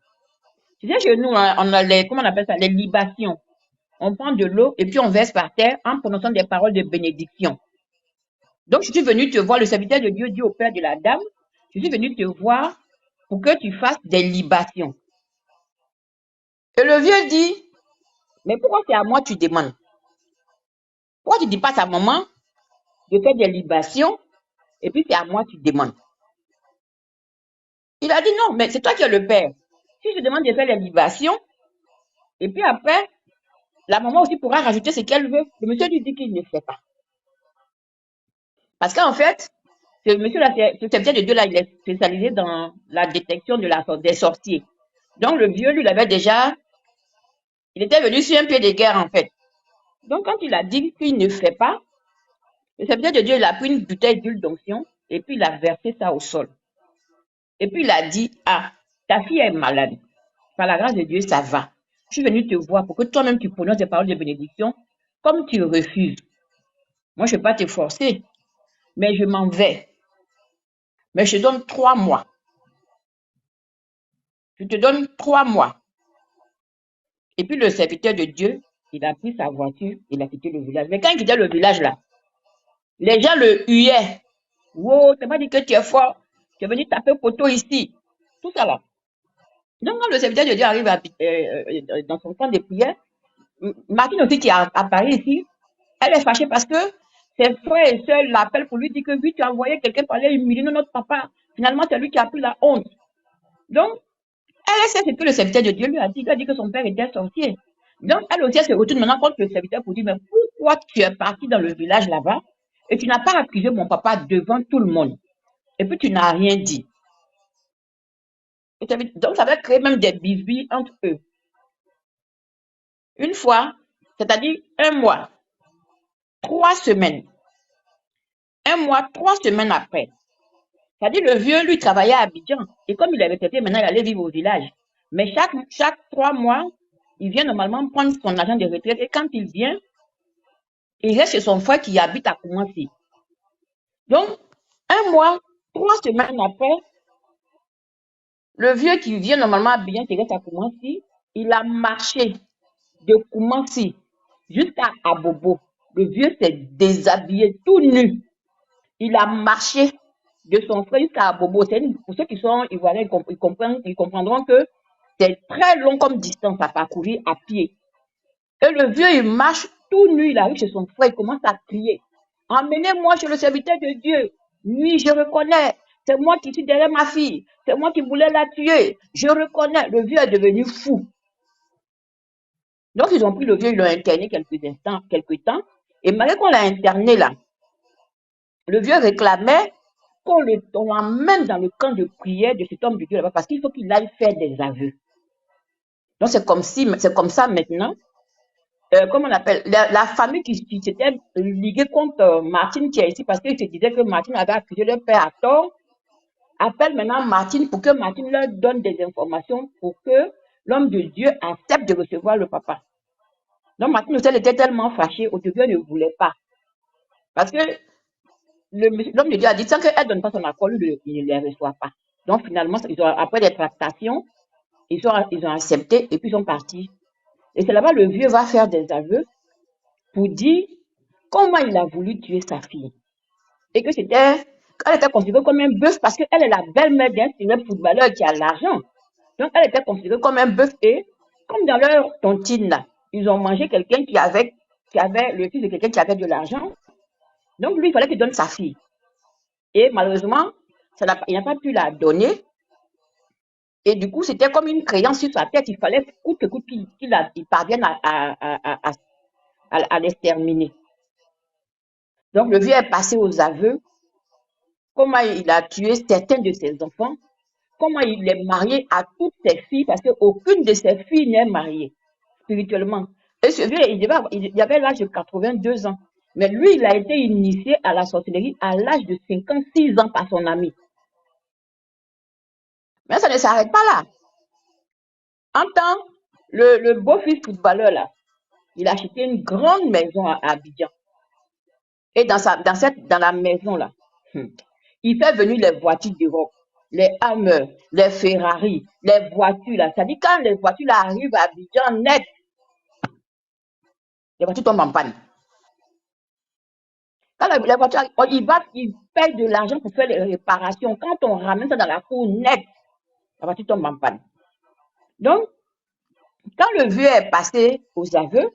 Tu sais, chez nous, on a comment on appelle ça, les libations. On prend de l'eau et puis on verse par terre en prononçant des paroles de bénédiction. Donc, je suis venu te voir, le serviteur de Dieu dit au père de la dame, je suis venu te voir pour que tu fasses des libations. Et le vieux dit, mais pourquoi c'est à moi que tu demandes? Pourquoi tu ne dis pas à ta maman de faire des libations Et puis c'est à moi que tu demandes. Il a dit non, mais c'est toi qui es le père. Si je demande de faire les libations, et puis après, la maman aussi pourra rajouter ce qu'elle veut. Le monsieur lui dit qu'il ne fait pas. Parce qu'en fait, ce monsieur-là, ce serviteur de Dieu là, il est spécialisé dans la détection des sorciers. Donc le vieux, lui, il avait déjà, il était venu sur un pied de guerre en fait. Donc quand il a dit qu'il ne fait pas, le serviteur de Dieu, il a pris une bouteille d'huile d'onction et puis il a versé ça au sol. Et puis il a dit, ah, ta fille est malade. Par la grâce de Dieu, ça va. Je suis venu te voir pour que toi-même tu prononces des paroles de bénédiction comme tu refuses. Moi, je ne vais pas te forcer, mais je m'en vais. Mais je te donne 3 mois. Je te donne 3 mois. Et puis le serviteur de Dieu, il a pris sa voiture, il a quitté le village. Mais quand il quittait le village là, les gens le huaient. Wow, tu m'as dit que tu es fort. Tu es venu taper poteau ici. Tout ça là. Donc quand le serviteur de Dieu arrive dans son temps de prière, Martine aussi qui apparaît ici, elle est fâchée parce que ses frères et sœurs l'appellent pour lui dire que oui, tu as envoyé quelqu'un pour aller humilier notre papa. Finalement, c'est lui qui a pris la honte. Donc, elle sait ce que le serviteur de Dieu lui a dit. Il a dit que son père était sorcier. Donc, elle aussi, elle se retourne maintenant contre le serviteur pour dire, mais pourquoi tu es parti dans le village là-bas et tu n'as pas accusé mon papa devant tout le monde? Et puis, tu n'as rien dit. Donc, ça va créer même des bisbilles entre eux. Une fois, c'est-à-dire 1 mois, 3 semaines. 1 mois, 3 semaines après. C'est-à-dire le vieux, lui, travaillait à Abidjan. Et comme il avait traité, maintenant, il allait vivre au village. Mais chaque 3 mois, il vient normalement prendre son argent de retraite. Et quand il vient, il reste chez son frère qui habite à Koumassi. Donc, 1 mois, 3 semaines après, le vieux qui vient normalement à Abidjan, qui reste à Koumassi, il a marché de Koumassi jusqu'à Abobo. Le vieux s'est déshabillé tout nu. Il a marché de son frère jusqu'à Abobo. Pour ceux qui sont ivoiriens, ils comprendront que c'est très long comme distance à parcourir à pied. Et le vieux, il marche tout nu, il arrive chez son frère, il commence à crier. Emmenez-moi chez le serviteur de Dieu. Oui, je reconnais. C'est moi qui suis derrière ma fille. C'est moi qui voulais la tuer. Je reconnais. Le vieux est devenu fou. Donc, ils ont pris le vieux, ils l'ont interné quelques temps. Et malgré qu'on l'a interné là, le vieux réclamait qu'on l'emmène dans le camp de prière de cet homme de Dieu là-bas parce qu'il faut qu'il aille faire des aveux. Donc, c'est comme ça maintenant. Comment on appelle, la famille qui s'était liguée contre Martine qui est ici parce qu'il se disait que Martine avait accusé le père à tort, appelle maintenant Martine pour que Martine leur donne des informations pour que l'homme de Dieu accepte de recevoir le papa. Donc Martine aussi, elle était tellement fâchée, au début elle ne voulait pas. Parce que l'homme de Dieu a dit, sans qu'elle ne donne pas son accord, lui, il ne les reçoit pas. Donc finalement, après des tractations, ils ont accepté et puis ils sont partis. Et c'est là-bas le vieux va faire des aveux pour dire comment il a voulu tuer sa fille. Et que elle était considérée comme un bœuf parce qu'elle est la belle-mère d'un célèbre footballeur qui a l'argent. Donc elle était considérée comme un bœuf et comme dans leur tontine là, ils ont mangé quelqu'un qui avait le fils de quelqu'un qui avait de l'argent. Donc lui, il fallait qu'il donne sa fille. Et malheureusement, il n'a pas pu la donner. Et du coup, c'était comme une créance sur sa tête. Il fallait coûte que coûte qu'il parvienne à l'exterminer. Donc, le vieux est passé aux aveux. Comment il a tué certains de ses enfants. Comment il est marié à toutes ses filles, parce qu'aucune de ses filles n'est mariée spirituellement. Et ce vieux, il avait l'âge de 82 ans. Mais lui, il a été initié à la sorcellerie à l'âge de 56 ans par son ami. Mais ça ne s'arrête pas là. En temps, le beau-fils footballeur, là, il a acheté une grande maison à Abidjan. Et dans la maison, là, il fait venir les voitures d'Europe, les Hammer, les Ferrari, les voitures, là. Ça dit quand les voitures là, arrivent à Abidjan net, les voitures tombent en panne. Quand les voitures, il paye de l'argent pour faire les réparations. Quand on ramène ça dans la cour net, la voiture tombe en panne. Donc, quand le vieux est passé aux aveux,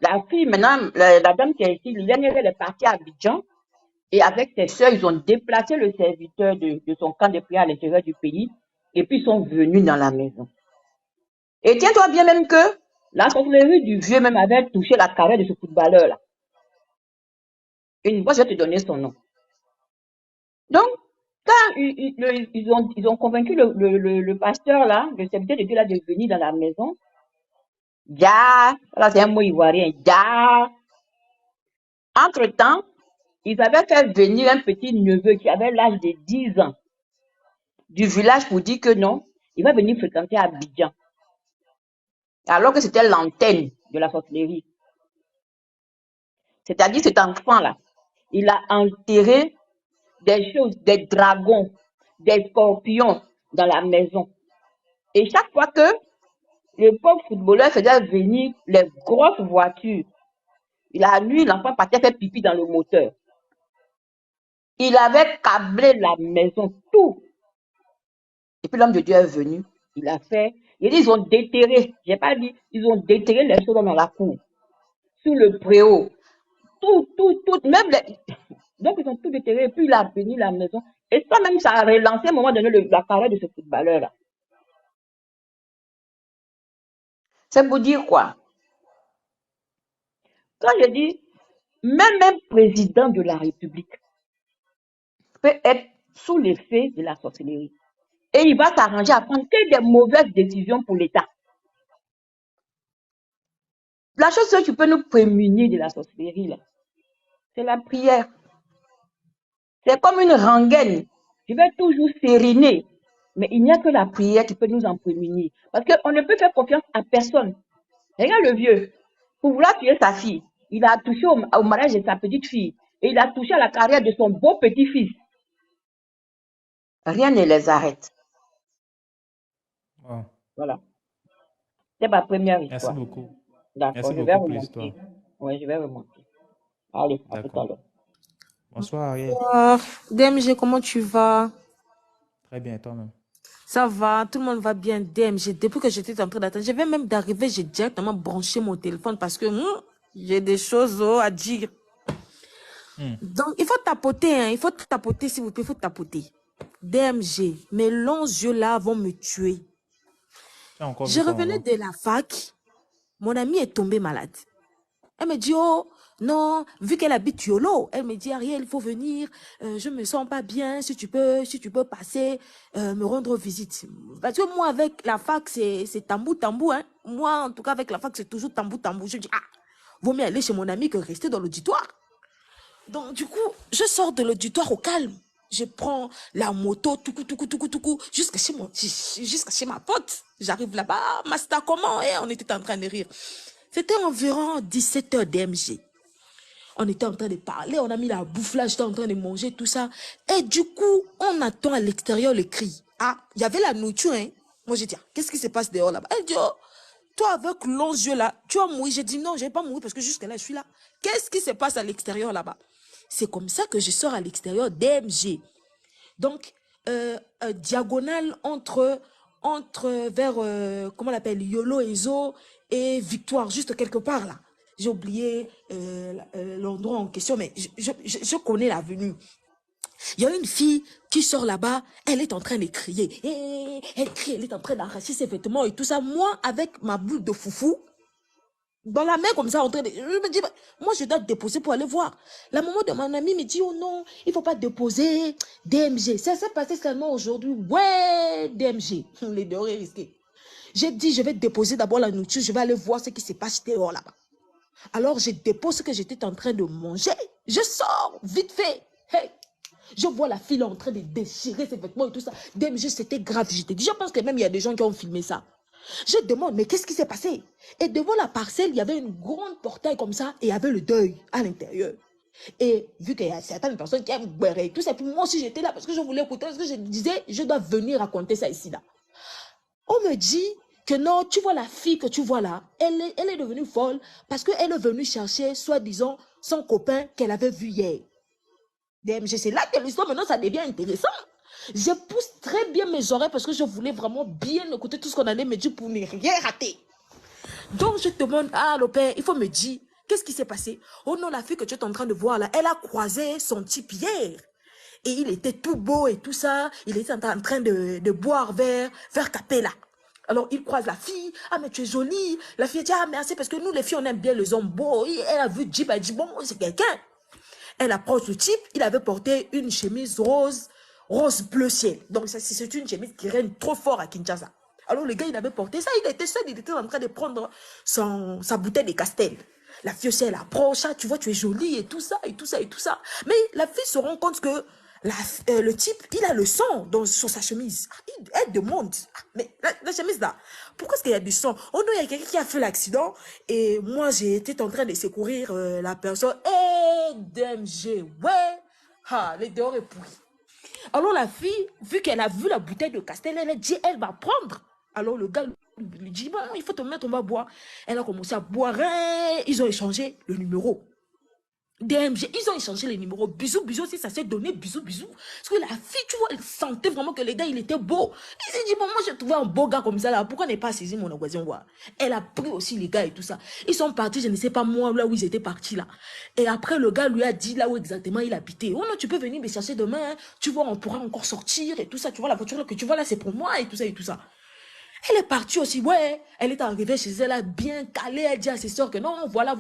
la fille, maintenant, la dame qui est ici, l'année elle est partie à Abidjan, Et avec ses sœurs, ils ont déplacé le serviteur de son camp de prière à l'intérieur du pays. Et puis, ils sont venus dans la maison. Et tiens-toi bien même que la sorcellerie du vieux même avait touché la carrière de ce footballeur-là. Une fois, je vais te donner son nom. Donc, quand ils ont convaincu le pasteur là, le serviteur de Dieu là, de venir dans la maison, là c'est un mot ivoirien, entre-temps, ils avaient fait venir un petit neveu qui avait l'âge de 10 ans du village pour dire que non, il va venir fréquenter Abidjan. Alors que c'était l'antenne de la sorcellerie. C'est-à-dire cet enfant-là, il a enterré des choses, des dragons, des scorpions dans la maison. Et chaque fois que le pauvre footballeur faisait venir les grosses voitures, la nuit, l'enfant partait faire pipi dans le moteur. Il avait câblé la maison, tout. Et puis l'homme de Dieu est venu, il a fait, ils ont déterré, j'ai pas dit, ils ont déterré les choses dans la cour, sous le préau, tout, même les... Donc ils ont tout déterré, et puis il a béni la maison. Et ça même, ça a relancé à un moment donné la carrière de ce footballeur-là. C'est pour dire quoi? Quand je dis, même un président de la République peut être sous l'effet de la sorcellerie. Et il va s'arranger à prendre que des mauvaises décisions pour l'État. La chose qui peut nous prémunir de la sorcellerie, là, c'est la prière. C'est comme une rengaine. Je vais toujours sériner. Mais il n'y a que la prière qui peut nous en prémunir. Parce qu'on ne peut faire confiance à personne. Regarde le vieux. Pour vouloir tuer sa fille, il a touché au mariage de sa petite fille. Et il a touché à la carrière de son beau petit-fils. Rien ne les arrête. Wow. Voilà. C'est ma première histoire. Merci beaucoup. D'accord, Merci je vais beaucoup pour l'histoire. remonter. Oui, je vais remonter. Allez, à tout à D'accord. l'heure. Bonsoir, Ariel. Bonsoir. DMG, comment tu vas? Très bien, et toi-même? Ça va, tout le monde va bien. DMG, depuis que j'étais en train d'attendre, je viens même d'arriver, j'ai directement branché mon téléphone parce que j'ai des choses à dire. Donc, il faut tapoter, hein, il faut tapoter, s'il vous plaît, il faut tapoter. DMG, mes longs yeux là vont me tuer. Tu as encore vu Je quoi, revenais maman? de la fac, mon amie est tombée malade. Elle me dit, oh, non, vu qu'elle habite Yolo, elle me dit, Ariel, il faut venir, je me sens pas bien, si tu peux passer, me rendre visite. Parce que moi, avec la fac, c'est tambou, hein. Moi, en tout cas, avec la fac, c'est toujours tambou. Je dis, vaut mieux aller chez mon ami que rester dans l'auditoire. Donc, du coup, je sors de l'auditoire au calme. Je prends la moto, tout jusqu'à chez ma pote. J'arrive là-bas, Masta, comment? Et on était en train de rire. C'était environ 17h DMG. On était en train de parler, on a mis la bouffe là, j'étais en train de manger, tout ça. Et du coup, on attend à l'extérieur les cris. Ah, il y avait la nourriture, hein. Moi, j'ai dit, qu'est-ce qui se passe dehors là-bas? Elle dit, oh, toi avec longs yeux là, tu vas mourir. J'ai dit, non, je vais pas mourir parce que jusque là, je suis là. Qu'est-ce qui se passe à l'extérieur là-bas? C'est comme ça que je sors à l'extérieur DMG. Donc, diagonale entre vers, comment on l'appelle, Yolo, Ezo et Victoire, juste quelque part là. J'ai oublié l'endroit en question, mais je connais l'avenue. Il y a une fille qui sort là-bas, elle est en train de crier. Elle crie, elle est en train d'arracher ses vêtements et tout ça. Moi, avec ma boule de foufou, dans la main comme ça, en train de... Je me dis, moi, je dois déposer pour aller voir. La maman de mon ami me dit, oh non, il ne faut pas déposer DMG. Ça s'est passé seulement aujourd'hui. Ouais, DMG. Les dehors est risqué. J'ai dit, je vais déposer d'abord la nourriture, je vais aller voir ce qui se passe dehors là-bas. Alors, je dépose ce que j'étais en train de manger. Je sors, vite fait. Hey, je vois la fille en train de déchirer ses vêtements et tout ça. DMG, c'était grave. Je te dis, je pense que même il y a des gens qui ont filmé ça. Je demande, mais qu'est-ce qui s'est passé? Et devant la parcelle, il y avait une grande portail comme ça et il y avait le deuil à l'intérieur. Et vu qu'il y a certaines personnes qui aiment boire et tout ça, puis moi aussi j'étais là parce que je voulais écouter, parce que je disais, je dois venir raconter ça ici là. On me dit que non, tu vois la fille que tu vois là, elle est devenue folle parce qu'elle est venue chercher, soi-disant, son copain qu'elle avait vu hier. DMG, c'est là que l'histoire maintenant ça devient intéressant. Je pousse très bien mes oreilles parce que je voulais vraiment bien écouter tout ce qu'on allait me dire pour ne rien rater. Donc je te demande, ah le père, il faut me dire Qu'est-ce qui s'est passé? Oh non, la fille que tu es en train de voir là, elle a croisé son type hier. Et il était tout beau et tout ça. Il était en train de boire vers Capella. Alors, il croise la fille. Ah, mais tu es jolie. La fille dit, ah, merci, parce que nous, les filles, on aime bien les hommes beaux. Et elle a vu Jeep, elle dit, bon, c'est quelqu'un. Elle approche le type. Il avait porté une chemise rose bleu ciel. Donc, c'est une chemise qui règne trop fort à Kinshasa. Alors, le gars, il avait porté ça. Il était seul. Il était en train de prendre sa bouteille de Castel. La fille aussi, elle approche. Ah, tu vois, tu es jolie et tout ça, et tout ça, et tout ça. Mais la fille se rend compte que le type, il a le sang sur sa chemise. Elle demande, mais la chemise là, pourquoi est-ce qu'il y a du sang? Oh non, il y a quelqu'un qui a fait l'accident et moi j'ai été en train de secourir la personne. Eh, DMG, ouais, ah, les dehors est pourri. Alors la fille, vu qu'elle a vu la bouteille de Castel, elle a dit, elle va prendre. Alors le gars lui dit, bon, il faut te mettre, on va boire. Elle a commencé à boire, ils ont échangé le numéro. DMG, ils ont échangé les numéros. Bisous, bisous aussi, ça s'est donné, bisous, bisous. Parce que la fille, tu vois, elle sentait vraiment que le gars, il était beau. Elle s'est dit, bon, moi, j'ai trouvé un beau gars comme ça, là. Pourquoi n'est pas saisi mon occasion, voir? Elle a pris aussi les gars et tout ça. Ils sont partis, je ne sais pas moi, là où ils étaient partis, là. Et après, le gars lui a dit là où exactement il habitait. Oh non, tu peux venir me chercher demain. Tu vois, on pourra encore sortir et tout ça. Tu vois, la voiture là, que tu vois là, c'est pour moi et tout ça et tout ça. Elle est partie aussi, ouais. Elle est arrivée chez elle, là, bien calée. Elle dit à ses soeurs que non, voilà.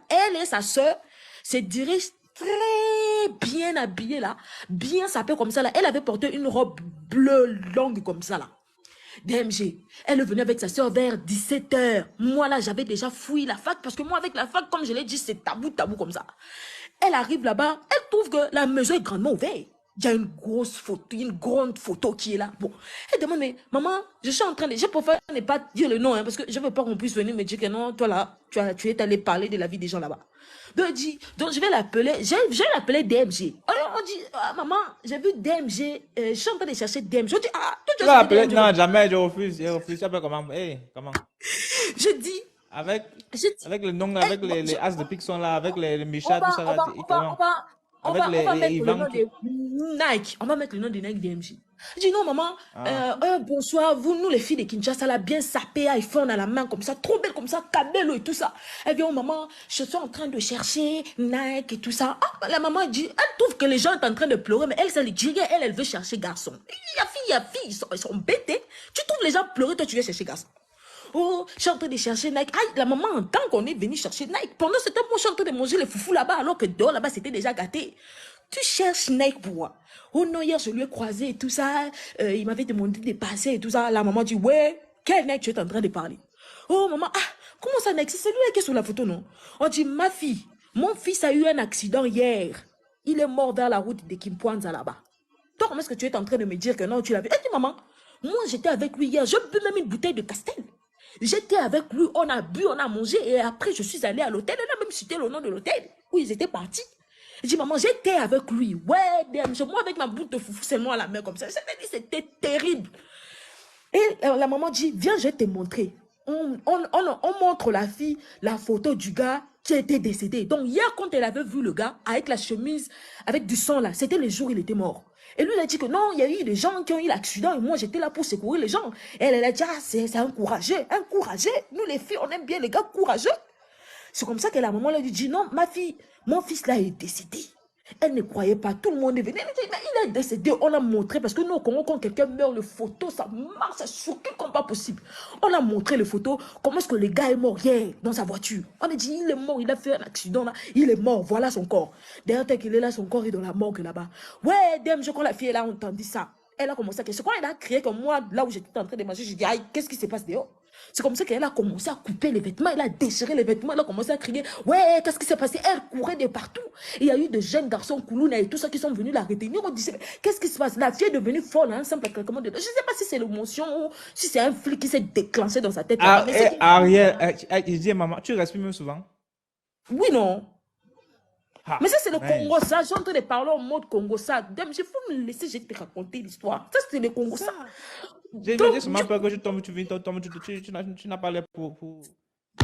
Elle et sa soeur se dirigent très bien habillées, là. Bien sapées comme ça, là. Elle avait porté une robe bleue longue comme ça, là. DMG, elle est venue avec sa soeur vers 17h. Moi, là, j'avais déjà fouillé la fac. Parce que moi, avec la fac, comme je l'ai dit, c'est tabou comme ça. Elle arrive là-bas. Elle trouve que la maison est grandement ouverte. Il y a une grosse photo, une grande photo qui est là. Bon, elle demande, mais maman, je suis en train de... Je préfère ne pas dire le nom, hein, parce que je ne veux pas qu'on puisse venir me dire que non, toi là, tu es allé parler de la vie des gens là-bas. Donc, donc je vais l'appeler, je vais l'appeler DMG. Alors, on dit, ah, maman, j'ai vu DMG, je suis en train de chercher DMG. Je dis, ah, toi Tu tu vas as appeler? DMG. Non, jamais, je refuse. Tu appelles comment? Hey, comment? Je dis, Avec je dis, le nom, hey, avec bon, les as de pique sont là, avec les on Micha, tout ça là. Comment? Avec on va les mettre le Ivan nom tout. de Nike. On va mettre le nom de Nike DMG. Je dis non, maman, Ah. bonsoir, vous, nous les filles de Kinshasa, là, bien sapées, iPhone à la main, comme ça, trop belle comme ça, cabello et tout ça. Elle dit, oh maman, je suis en train de chercher Nike et tout ça. Ah, la maman dit, elle trouve que les gens sont en train de pleurer, mais elle, ça lui dit, elle veut chercher garçon. Il y a fille, ils sont bêtes. Hein. Tu trouves les gens pleurer, toi, tu veux chercher garçon. Oh, je suis en train de chercher Nike. Aïe, la maman entend qu'on est venu chercher Nike. Pendant ce temps, moi, je suis en train de manger les foufous là-bas, alors que dehors, là-bas, c'était déjà gâté. Tu cherches Nike pour moi. Oh non, hier, je lui ai croisé et tout ça. Il m'avait demandé de passer et tout ça. La maman dit, ouais, quel Nike tu es en train de parler? Oh, maman, ah, comment ça Nike? C'est celui-là qui est sur la photo, non? On dit, ma fille, mon fils a eu un accident hier. Il est mort vers la route de Kimpwanza là-bas. Toi, comment est-ce que tu es en train de me dire que non, tu l'as vu? Elle dit, maman, moi, j'étais avec lui hier. Je bu même une bouteille de Castel. J'étais avec lui, on a bu, on a mangé, et après, je suis allée à l'hôtel. Elle a même cité le nom de l'hôtel où ils étaient partis. Je dis, maman, j'étais avec lui. Ouais, moi, avec ma boule de foufou seulement à la main comme ça. C'était terrible. Et la maman dit, viens, je vais te montrer. On montre la fille la photo du gars qui a été décédé. Donc, hier, quand elle avait vu le gars avec la chemise, avec du sang là, c'était le jour où il était mort. Et lui, il a dit que non, il y a eu des gens qui ont eu l'accident et moi, j'étais là pour secourir les gens. Et elle a dit, ah, c'est un courageux, un courageux. Nous, les filles, on aime bien les gars courageux. C'est comme ça que la maman lui dit, non, ma fille, mon fils là est décédé. Elle ne croyait pas, tout le monde est venu. Elle dit, mais il est décédé, on l'a montré, parce que nous, au Congo, quand quelqu'un meurt, les photos, ça marche, ça choque comme pas possible. On a montré les photos, comment est-ce que le gars est mort hier dans sa voiture. On a dit, il est mort, il a fait un accident là, il est mort, voilà son corps. D'ailleurs, tel qu'il est là, son corps est dans la morgue là-bas. Ouais, je crois que la fille, elle a entendu ça. Elle a commencé à crier. C'est quand elle a crié que moi, là où j'étais en train de manger, j'ai dit, aïe, qu'est-ce qui se passe dehors? C'est comme ça qu'elle a commencé à couper les vêtements, elle a déchiré les vêtements, elle a commencé à crier, ouais, qu'est-ce qui s'est passé? Elle courait de partout. Il y a eu de jeunes garçons, Koulouna et tout ça qui sont venus la retenir. On disait, qu'est-ce qui se passe? La fille est devenue folle, hein, simple claquement de doigts. Je ne sais pas si c'est l'émotion ou si c'est un flic qui s'est déclenché dans sa tête. Ariel, je dis, maman, tu respires même souvent? Oui, non. Ah, Mais ça, c'est le nice. Congo, ça. Je suis en train de parler en mode Congo, ça. Il faut me laisser, je vais te raconter l'histoire. Ça, c'est le Congo, ça. J'ai Donc, seulement peur que tu tombes, tu n'as pas l'air pour... Faut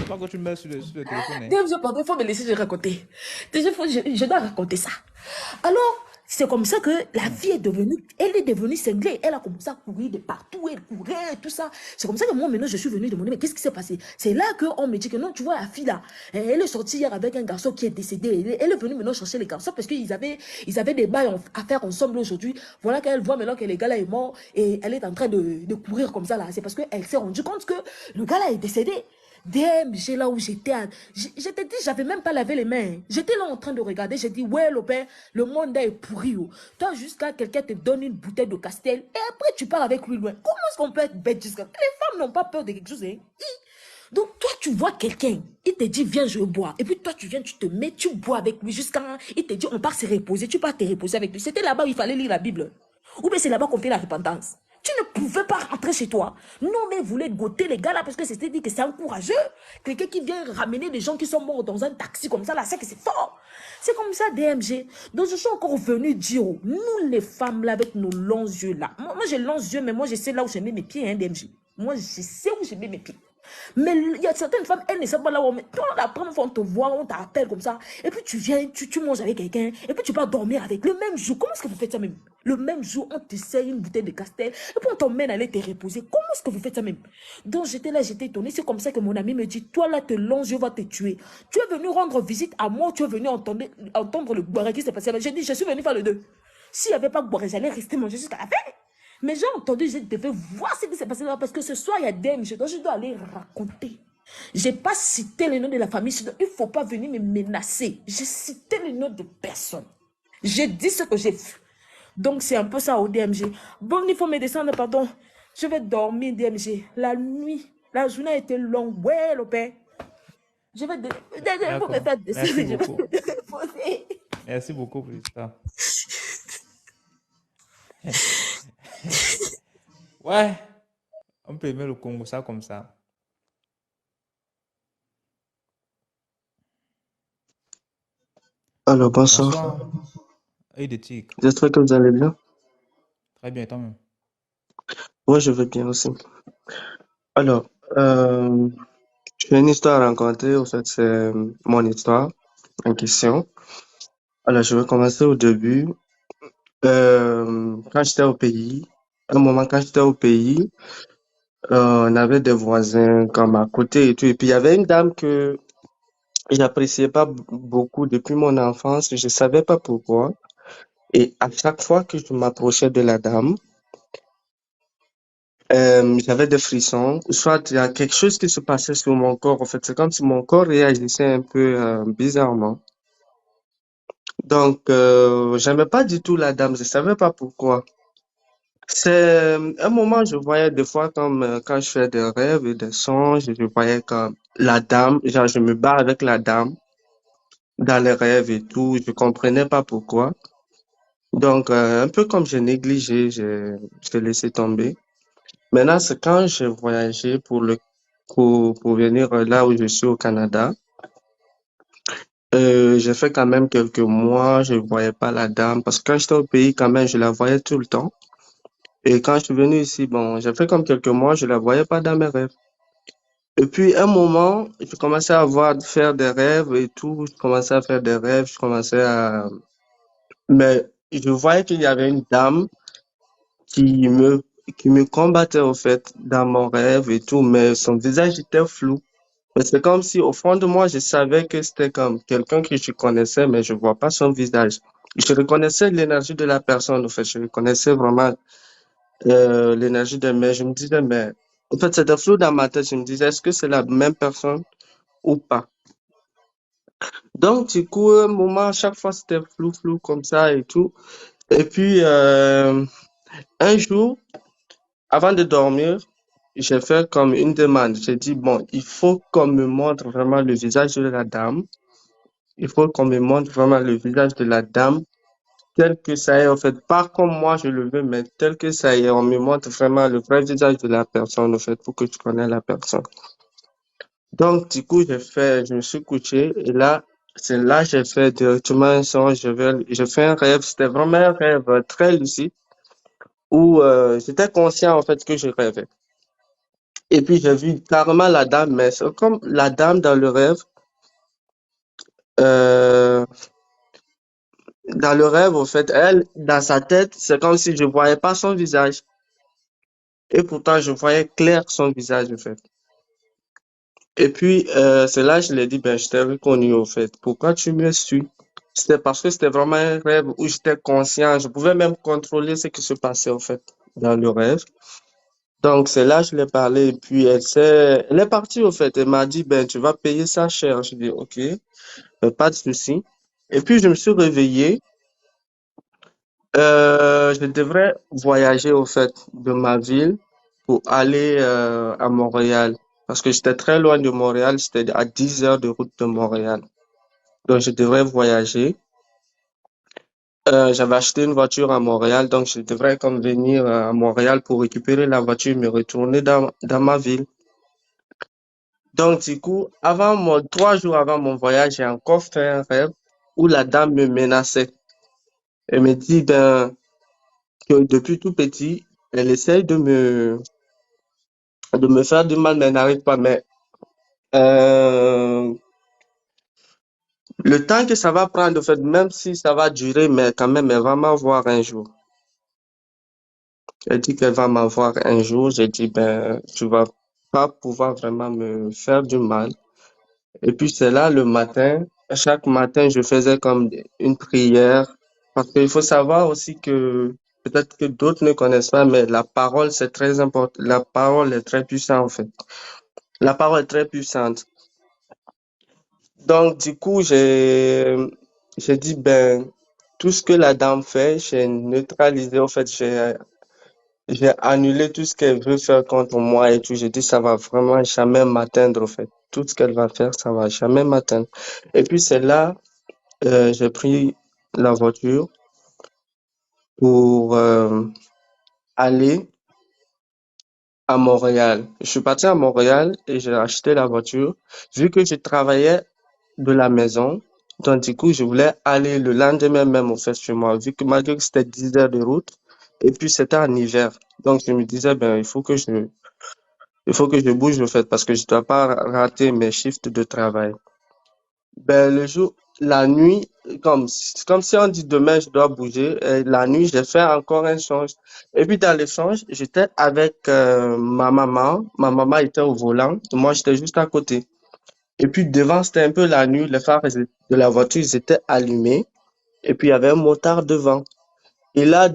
pas que tu me mets sur le téléphone. Hein. il faut me laisser, je vais raconter. Déjà, je dois raconter ça. Alors, C'est comme ça que la fille elle est devenue cinglée. Elle a commencé à courir de partout, elle courait, tout ça. C'est comme ça que moi, maintenant, je suis venue demander, mais qu'est-ce qui s'est passé? C'est là qu'on me dit que non, tu vois, la fille là, elle est sortie hier avec un garçon qui est décédé. Elle est venue maintenant chercher les garçons parce qu'ils avaient des bails à faire ensemble aujourd'hui. Voilà qu'elle voit maintenant que le gars là est mort et elle est en train de courir comme ça là. C'est parce qu'elle s'est rendue compte que le gars là est décédé. DMG, là où j'étais, je t'ai dit, j'avais même pas lavé les mains. J'étais là en train de regarder, j'ai dit, ouais, le père, le monde est pourri. Oh. Toi, jusqu'à quelqu'un te donne une bouteille de Castel, et après tu pars avec lui loin. Comment est-ce qu'on peut être bête jusqu'à... Les femmes n'ont pas peur de quelque chose, hein? Donc, toi, tu vois quelqu'un, il te dit, viens, je bois. Et puis, toi, tu viens, tu te mets, tu bois avec lui jusqu'à... Il te dit, on part se reposer, tu pars te reposer avec lui. C'était là-bas où il fallait lire la Bible. Ou bien c'est là-bas qu'on fait la repentance. Tu ne pouvais pas rentrer chez toi. Non, mais ils voulaient goûter les gars là parce que c'était dit que c'est encourageux. Quelqu'un qui vient ramener des gens qui sont morts dans un taxi comme ça, là, c'est que c'est fort. C'est comme ça, DMG. Donc, je suis encore venu dire, nous les femmes là, avec nos longs yeux là. Moi j'ai longs yeux, mais moi, je sais là où je mets mes pieds, hein, DMG. Moi, je sais où je mets mes pieds. Mais il y a certaines femmes, elles ne savent pas là où on met. Toi, la première fois, on te voit, on t'appelle comme ça. Et puis, tu viens, tu manges avec quelqu'un. Et puis, tu vas dormir avec le même jour. Comment est-ce que vous faites ça même? Le même jour, on te sert une bouteille de Castel. Et puis, on t'emmène aller te reposer. Comment est-ce que vous faites ça même? Donc, j'étais là, j'étais étonnée. C'est comme ça que mon ami me dit, toi, là, tes longs yeux vont te tuer. Tu es venu rendre visite à moi, tu es venu entendre le boire qui s'est passé. J'ai dit, je suis venu faire le deux. S'il n'y avait pas boire, j'allais rester manger jusqu'à la fin. Mais j'ai entendu, je devais voir ce qui s'est passé là parce que ce soir, il y a des je dois aller raconter. Je n'ai pas cité le nom de la famille. Il ne faut pas venir me menacer. J'ai cité le nom de personne. J'ai dit ce que j'ai vu. Donc, c'est un peu ça au DMG. Bon, il faut me descendre, pardon. Je vais dormir, DMG. La nuit, la journée a été longue. Ouais, le père. Je vais D'accord. me faire Merci descendre. beaucoup. Je vais me poser. Merci beaucoup pour ça. Ouais, on peut aimer le Congo, ça comme ça. Alors, bonsoir. Bonsoir. Œil de tigre. J'espère que vous allez bien. Très bien, toi-même. Moi, je vais bien aussi. Alors, j'ai une histoire à raconter. En fait, c'est mon histoire en question. Alors, je vais commencer au début. Quand j'étais au pays, un moment, quand j'étais au pays, on avait des voisins comme à côté et tout. Et puis, il y avait une dame que j'appréciais pas beaucoup depuis mon enfance. Je savais pas pourquoi. Et à chaque fois que je m'approchais de la dame, j'avais des frissons, soit il y a quelque chose qui se passait sur mon corps. En fait, c'est comme si mon corps réagissait un peu bizarrement. Donc, j'aimais pas du tout la dame. Je savais pas pourquoi. C'est un moment, je voyais des fois comme quand je fais des rêves et des songes, je voyais comme la dame, genre je me bats avec la dame dans les rêves et tout. Je comprenais pas pourquoi. Donc, un peu comme j'ai négligé, j'ai laissé tomber. Maintenant, c'est quand j'ai voyagé pour venir là où je suis au Canada. J'ai fait quand même quelques mois, je voyais pas la dame parce que quand j'étais au pays, quand même, je la voyais tout le temps. Et quand je suis venu ici, bon, j'ai fait comme quelques mois, je la voyais pas dans mes rêves. Et puis, un moment, je commençais à faire des rêves et tout. Je commençais à faire des rêves, mais je voyais qu'il y avait une dame qui me, qui me combattait, au fait, dans mon rêve et tout, mais son visage était flou. Mais c'est comme si au fond de moi, je savais que c'était comme quelqu'un que je connaissais, mais je vois pas son visage. Je reconnaissais l'énergie de la personne, en fait. Je reconnaissais vraiment l'énergie de, mais je me disais, mais en fait, c'était flou dans ma tête. Je me disais, est-ce que c'est la même personne ou pas? Donc, du coup, un moment, à chaque fois, c'était flou, flou comme ça et tout. Et puis, un jour, avant de dormir, j'ai fait comme une demande. J'ai dit, bon, il faut qu'on me montre vraiment le visage de la dame. Il faut qu'on me montre vraiment le visage de la dame tel que ça est, en fait, pas comme moi je le veux, mais tel que ça est. On me montre vraiment le vrai visage de la personne, en fait, pour que je connaisse la personne. Donc, du coup, je me suis couché et là, c'est là que j'ai fait directement un songe. J'ai fait un rêve. C'était vraiment un rêve très lucide où j'étais conscient, en fait, que je rêvais. Et puis, j'ai vu carrément la dame, mais c'est comme la dame dans le rêve. Euh, dans le rêve, en fait, elle, dans sa tête, c'est comme si je voyais pas son visage. Et pourtant, je voyais clair son visage, en fait. Et puis, c'est là que je lui ai dit, ben, je t'ai reconnu, en fait. Pourquoi tu me suis? C'était parce que c'était vraiment un rêve où j'étais conscient. Je pouvais même contrôler ce qui se passait, en fait, dans le rêve. Donc, c'est là que je lui ai parlé. Et puis, elle est partie, en fait. Elle m'a dit, ben, tu vas payer ça cher. Je dis, OK, pas de souci. Et puis, je me suis réveillé. Je devrais voyager, au fait, de ma ville pour aller à Montréal. Parce que j'étais très loin de Montréal. J'étais à 10 heures de route de Montréal. Donc, je devrais voyager. J'avais acheté une voiture à Montréal, donc je devrais comme venir à Montréal pour récupérer la voiture, me retourner dans ma ville. Donc, du coup, 3 jours avant mon voyage, j'ai encore fait un rêve où la dame me menaçait. Elle me dit, ben, que depuis tout petit, elle essaye de me faire du mal, mais elle n'arrive pas. Mais, euh, le temps que ça va prendre, en fait, même si ça va durer, mais quand même, elle va m'avoir un jour. Elle dit qu'elle va m'avoir un jour. J'ai dit, ben, tu vas pas pouvoir vraiment me faire du mal. Et puis, c'est là le matin. Chaque matin, je faisais comme une prière. Parce qu'il faut savoir aussi que peut-être que d'autres ne connaissent pas, mais la parole, c'est très important. La parole est très puissante, en fait. La parole est très puissante. Donc, du coup, j'ai dit, ben, tout ce que la dame fait, j'ai neutralisé, en fait, j'ai annulé tout ce qu'elle veut faire contre moi et tout. J'ai dit, ça va vraiment jamais m'atteindre, en fait. Tout ce qu'elle va faire, ça va jamais m'atteindre. Et puis, c'est là, j'ai pris la voiture pour aller à Montréal. Je suis parti à Montréal et j'ai acheté la voiture. Vu que je travaillais de la maison, donc du coup, je voulais aller le lendemain même, au fait, chez moi, vu que malgré que c'était 10 heures de route, et puis c'était en hiver. Donc, je me disais, ben, il faut que je bouge, au fait, parce que je dois pas rater mes shifts de travail. Ben, la nuit, comme si on dit demain, je dois bouger, et la nuit, j'ai fait encore un songe. Et puis, dans l'échange, j'étais avec ma maman. Ma maman était au volant. Moi, j'étais juste à côté. Et puis, devant, c'était un peu la nuit. Les phares de la voiture, ils étaient allumés. Et puis, il y avait un motard devant. Et là,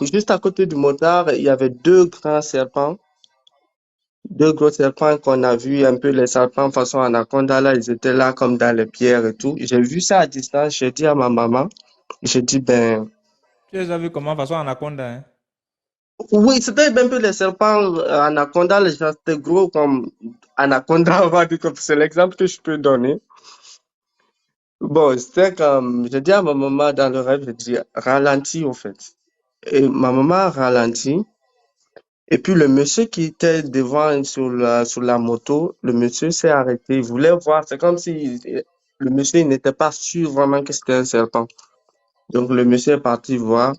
juste à côté du motard, il y avait deux grands serpents. Deux gros serpents qu'on a vu, un peu les serpents façon anaconda, là, ils étaient là comme dans les pierres et tout. J'ai vu ça à distance, j'ai dit à ma maman, j'ai dit, ben, Tu les as vus comment? Façon anaconda, hein? oui, c'était un peu les serpents anaconda, les gens étaient gros comme anaconda, on va dire que c'est l'exemple que je peux donner. Bon, c'était comme, j'ai dit à ma maman dans le rêve, j'ai dit, ralentis, au fait. Et ma maman a ralenti. Et puis le monsieur qui était devant sur la moto, le monsieur s'est arrêté, il voulait voir. C'est comme si le monsieur il n'était pas sûr vraiment que c'était un serpent. Donc le monsieur est parti voir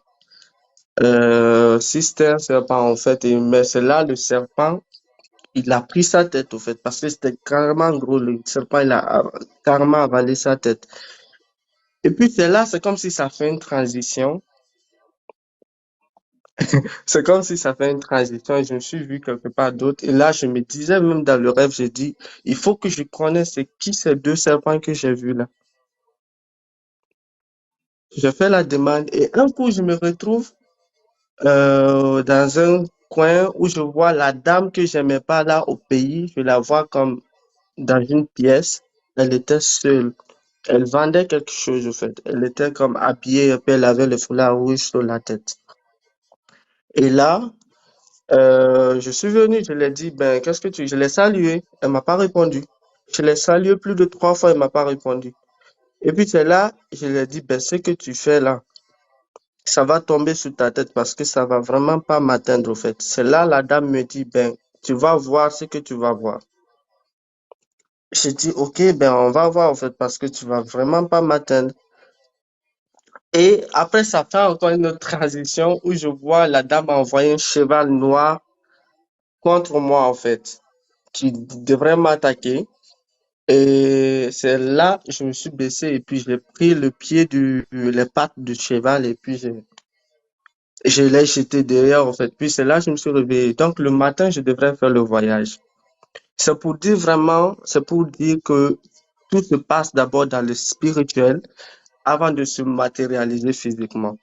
si c'était un serpent en fait. Mais c'est là le serpent, il a pris sa tête au fait parce que c'était carrément gros. Le serpent il a carrément avalé sa tête. Et puis c'est là, c'est comme si ça fait une transition. C'est comme si ça fait une transition et je me suis vu quelque part d'autre. Et là, je me disais même dans le rêve, j'ai dit, il faut que je connaisse c'est qui ces deux serpents que j'ai vus là. Je fais la demande et un coup, je me retrouve dans un coin où je vois la dame que j'aimais pas là au pays. Je la vois comme dans une pièce. Elle était seule. Elle vendait quelque chose, en fait. Elle était comme habillée, et puis elle avait le foulard rouge sur la tête. Et là, je suis venu, je lui ai dit, ben, qu'est-ce que tu... Je l'ai salué, elle m'a pas répondu. Je l'ai salué plus de 3 fois, elle m'a pas répondu. Et puis c'est là, je lui ai dit, ben, ce que tu fais là, ça va tomber sur ta tête parce que ça va vraiment pas m'atteindre, au fait. C'est là, la dame me dit, ben, tu vas voir ce que tu vas voir. J'ai dit, ok, ben, on va voir, en fait, parce que tu vas vraiment pas m'atteindre. Et après, ça fait encore une autre transition où je vois la dame envoyer un cheval noir contre moi, en fait, qui devrait m'attaquer. Et c'est là, je me suis baissé et puis j'ai pris le pied les pattes du cheval et puis je l'ai jeté derrière, en fait. Puis c'est là que je me suis réveillé. Donc, le matin, je devrais faire le voyage. C'est pour dire vraiment, c'est pour dire que tout se passe d'abord dans le spirituel avant de se matérialiser physiquement.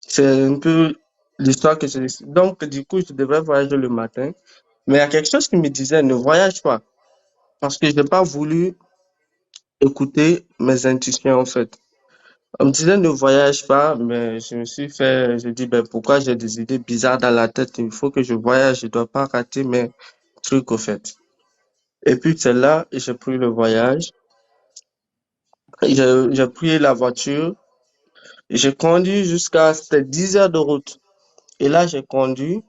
C'est un peu l'histoire que j'ai. Donc, du coup, je devrais voyager le matin. Mais il y a quelque chose qui me disait, ne voyage pas. Parce que je n'ai pas voulu écouter mes intuitions, en fait. On me disait ne voyage pas, mais je dis, ben, pourquoi j'ai des idées bizarres dans la tête? Il faut que je voyage, je dois pas rater mes trucs, au fait. Et puis, c'est là, j'ai pris le voyage. J'ai pris la voiture. J'ai conduit c'était 10 heures de route. Et là, j'ai conduit,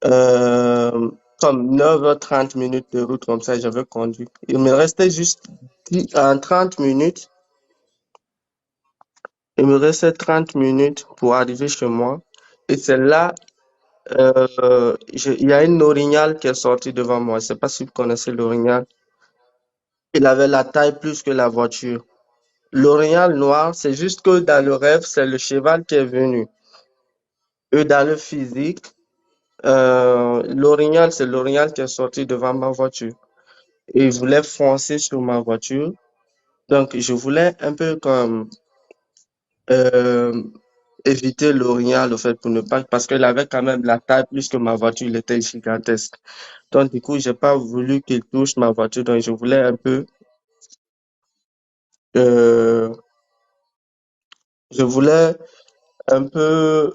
comme 9h30 minutes de route, comme ça, j'avais conduit. Il me restait juste 30 minutes. Il me restait 30 minutes pour arriver chez moi. Et c'est là, il y a une orignal qui est sortie devant moi. Je sais pas si vous connaissez l'orignal. Il avait la taille plus que la voiture. L'orignal noir, c'est juste que dans le rêve, c'est le cheval qui est venu. Et dans le physique, l'orignal, c'est l'orignal qui est sorti devant ma voiture. Et il voulait foncer sur ma voiture. Donc, je voulais un peu comme euh, éviter l'orignal, au fait, pour ne pas, parce qu'il avait quand même la taille plus que ma voiture, il était gigantesque. Donc, du coup, j'ai pas voulu qu'il touche ma voiture, donc je voulais euh, je voulais un peu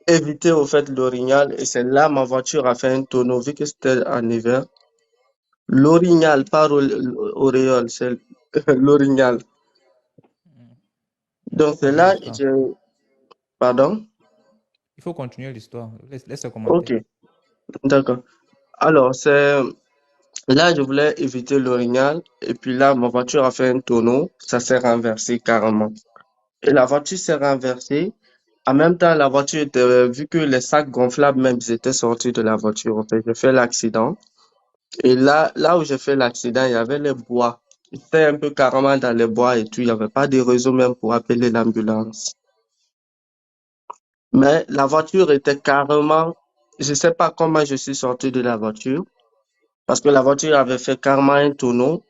éviter, au fait, l'orignal, et c'est là, ma voiture a fait un tonneau, vu que c'était en hiver. L'orignal, pas auréole, c'est l'orignal. Il faut Donc, c'est continuer là, l'histoire. pardon? Il faut continuer l'histoire. Laisse le Ok, commentaire. d'accord. Alors, là, je voulais éviter l'orignal, et puis là, ma voiture a fait un tonneau, ça s'est renversé carrément. Et la voiture s'est renversée. En même temps, la voiture était, vu que les sacs gonflables même, ils étaient sortis de la voiture, en fait, j'ai fait l'accident. Et là où j'ai fait l'accident, il y avait les bois. J'étais un peu carrément dans les bois et tout, il n'y avait pas de réseau même pour appeler l'ambulance. Mais la voiture était carrément, je sais pas comment je suis sorti de la voiture, parce que la voiture avait fait carrément un tonneau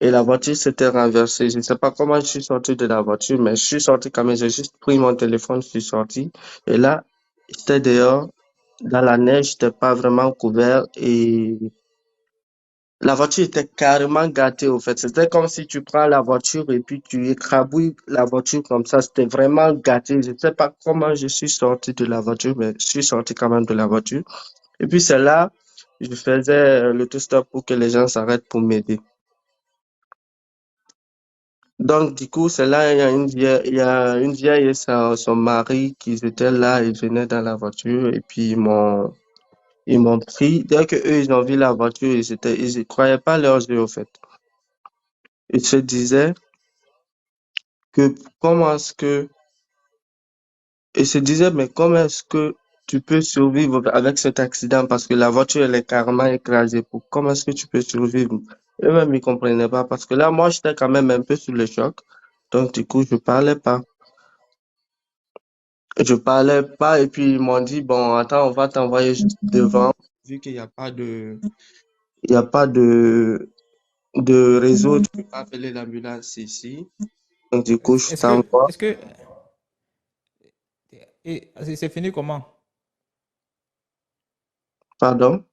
et la voiture s'était renversée. Je ne sais pas comment je suis sorti de la voiture, mais je suis sorti quand même. J'ai juste pris mon téléphone, je suis sorti. Et là, j'étais dehors, dans la neige, j'étais pas vraiment couvert et la voiture était carrément gâtée, au fait. C'était comme si tu prends la voiture et puis tu écrabouilles la voiture comme ça. C'était vraiment gâté. Je ne sais pas comment je suis sorti de la voiture, mais je suis sorti quand même de la voiture. Et puis c'est là, je faisais l'autostop pour que les gens s'arrêtent pour m'aider. Donc, du coup, c'est là, il y a une vieille et son mari qui étaient là, ils venaient dans la voiture et puis ils m'ont pris. Dès que eux, ils ont vu la voiture, ils y croyaient pas leurs yeux, au fait. Ils se disaient que comment est-ce que, ils se disaient, mais comment est-ce que tu peux survivre avec cet accident parce que la voiture, elle est carrément écrasée. Comment est-ce que tu peux survivre? Eux-mêmes, ils comprenaient pas parce que là, moi, j'étais quand même un peu sous le choc. Donc, du coup, je parlais pas. Je parlais pas et puis ils m'ont dit, bon, attends, on va t'envoyer juste devant, vu qu'il n'y a pas de réseau, tu peux pas appeler l'ambulance ici. Donc, du coup, je Est-ce que, t'envoie. est-ce que, et c'est fini comment? Pardon?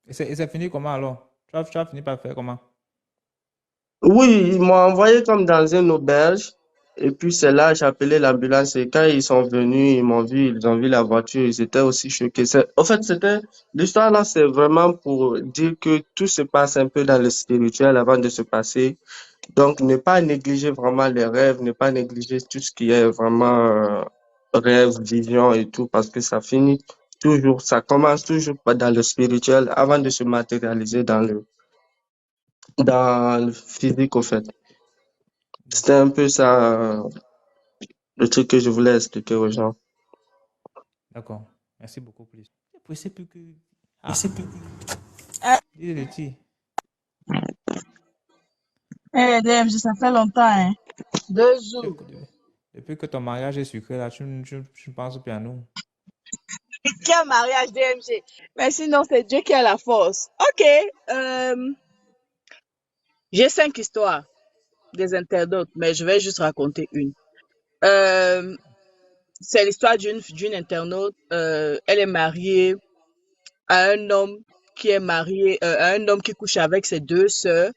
Et c'est fini comment alors? Tu as fini par faire comment? Oui, ils m'ont envoyé comme dans une auberge. Et puis, c'est là, j'ai appelé l'ambulance. Et quand ils sont venus, ils ont vu la voiture, ils étaient aussi choqués. En fait, l'histoire là, c'est vraiment pour dire que tout se passe un peu dans le spirituel avant de se passer. Donc, ne pas négliger vraiment les rêves, ne pas négliger tout ce qui est vraiment rêve, vision et tout, parce que ça commence toujours dans le spirituel avant de se matérialiser dans le physique, au fait. C'était D'accord. un peu ça, le truc que je voulais expliquer aux gens. D'accord. Merci beaucoup pour l'histoire. C'est plus que. Ah, dis le petit. Eh, DMG, ça fait longtemps, hein. 2 jours. Depuis que ton mariage est sucré, là, tu ne penses plus à nous. Quel mariage, DMG. Mais sinon, c'est Dieu qui a la force. Ok. J'ai 5 histoires des internautes, mais je vais juste raconter une. Euh, c'est l'histoire d'une internaute. Elle est mariée à un homme qui est marié, à un homme qui couche avec ses 2 sœurs.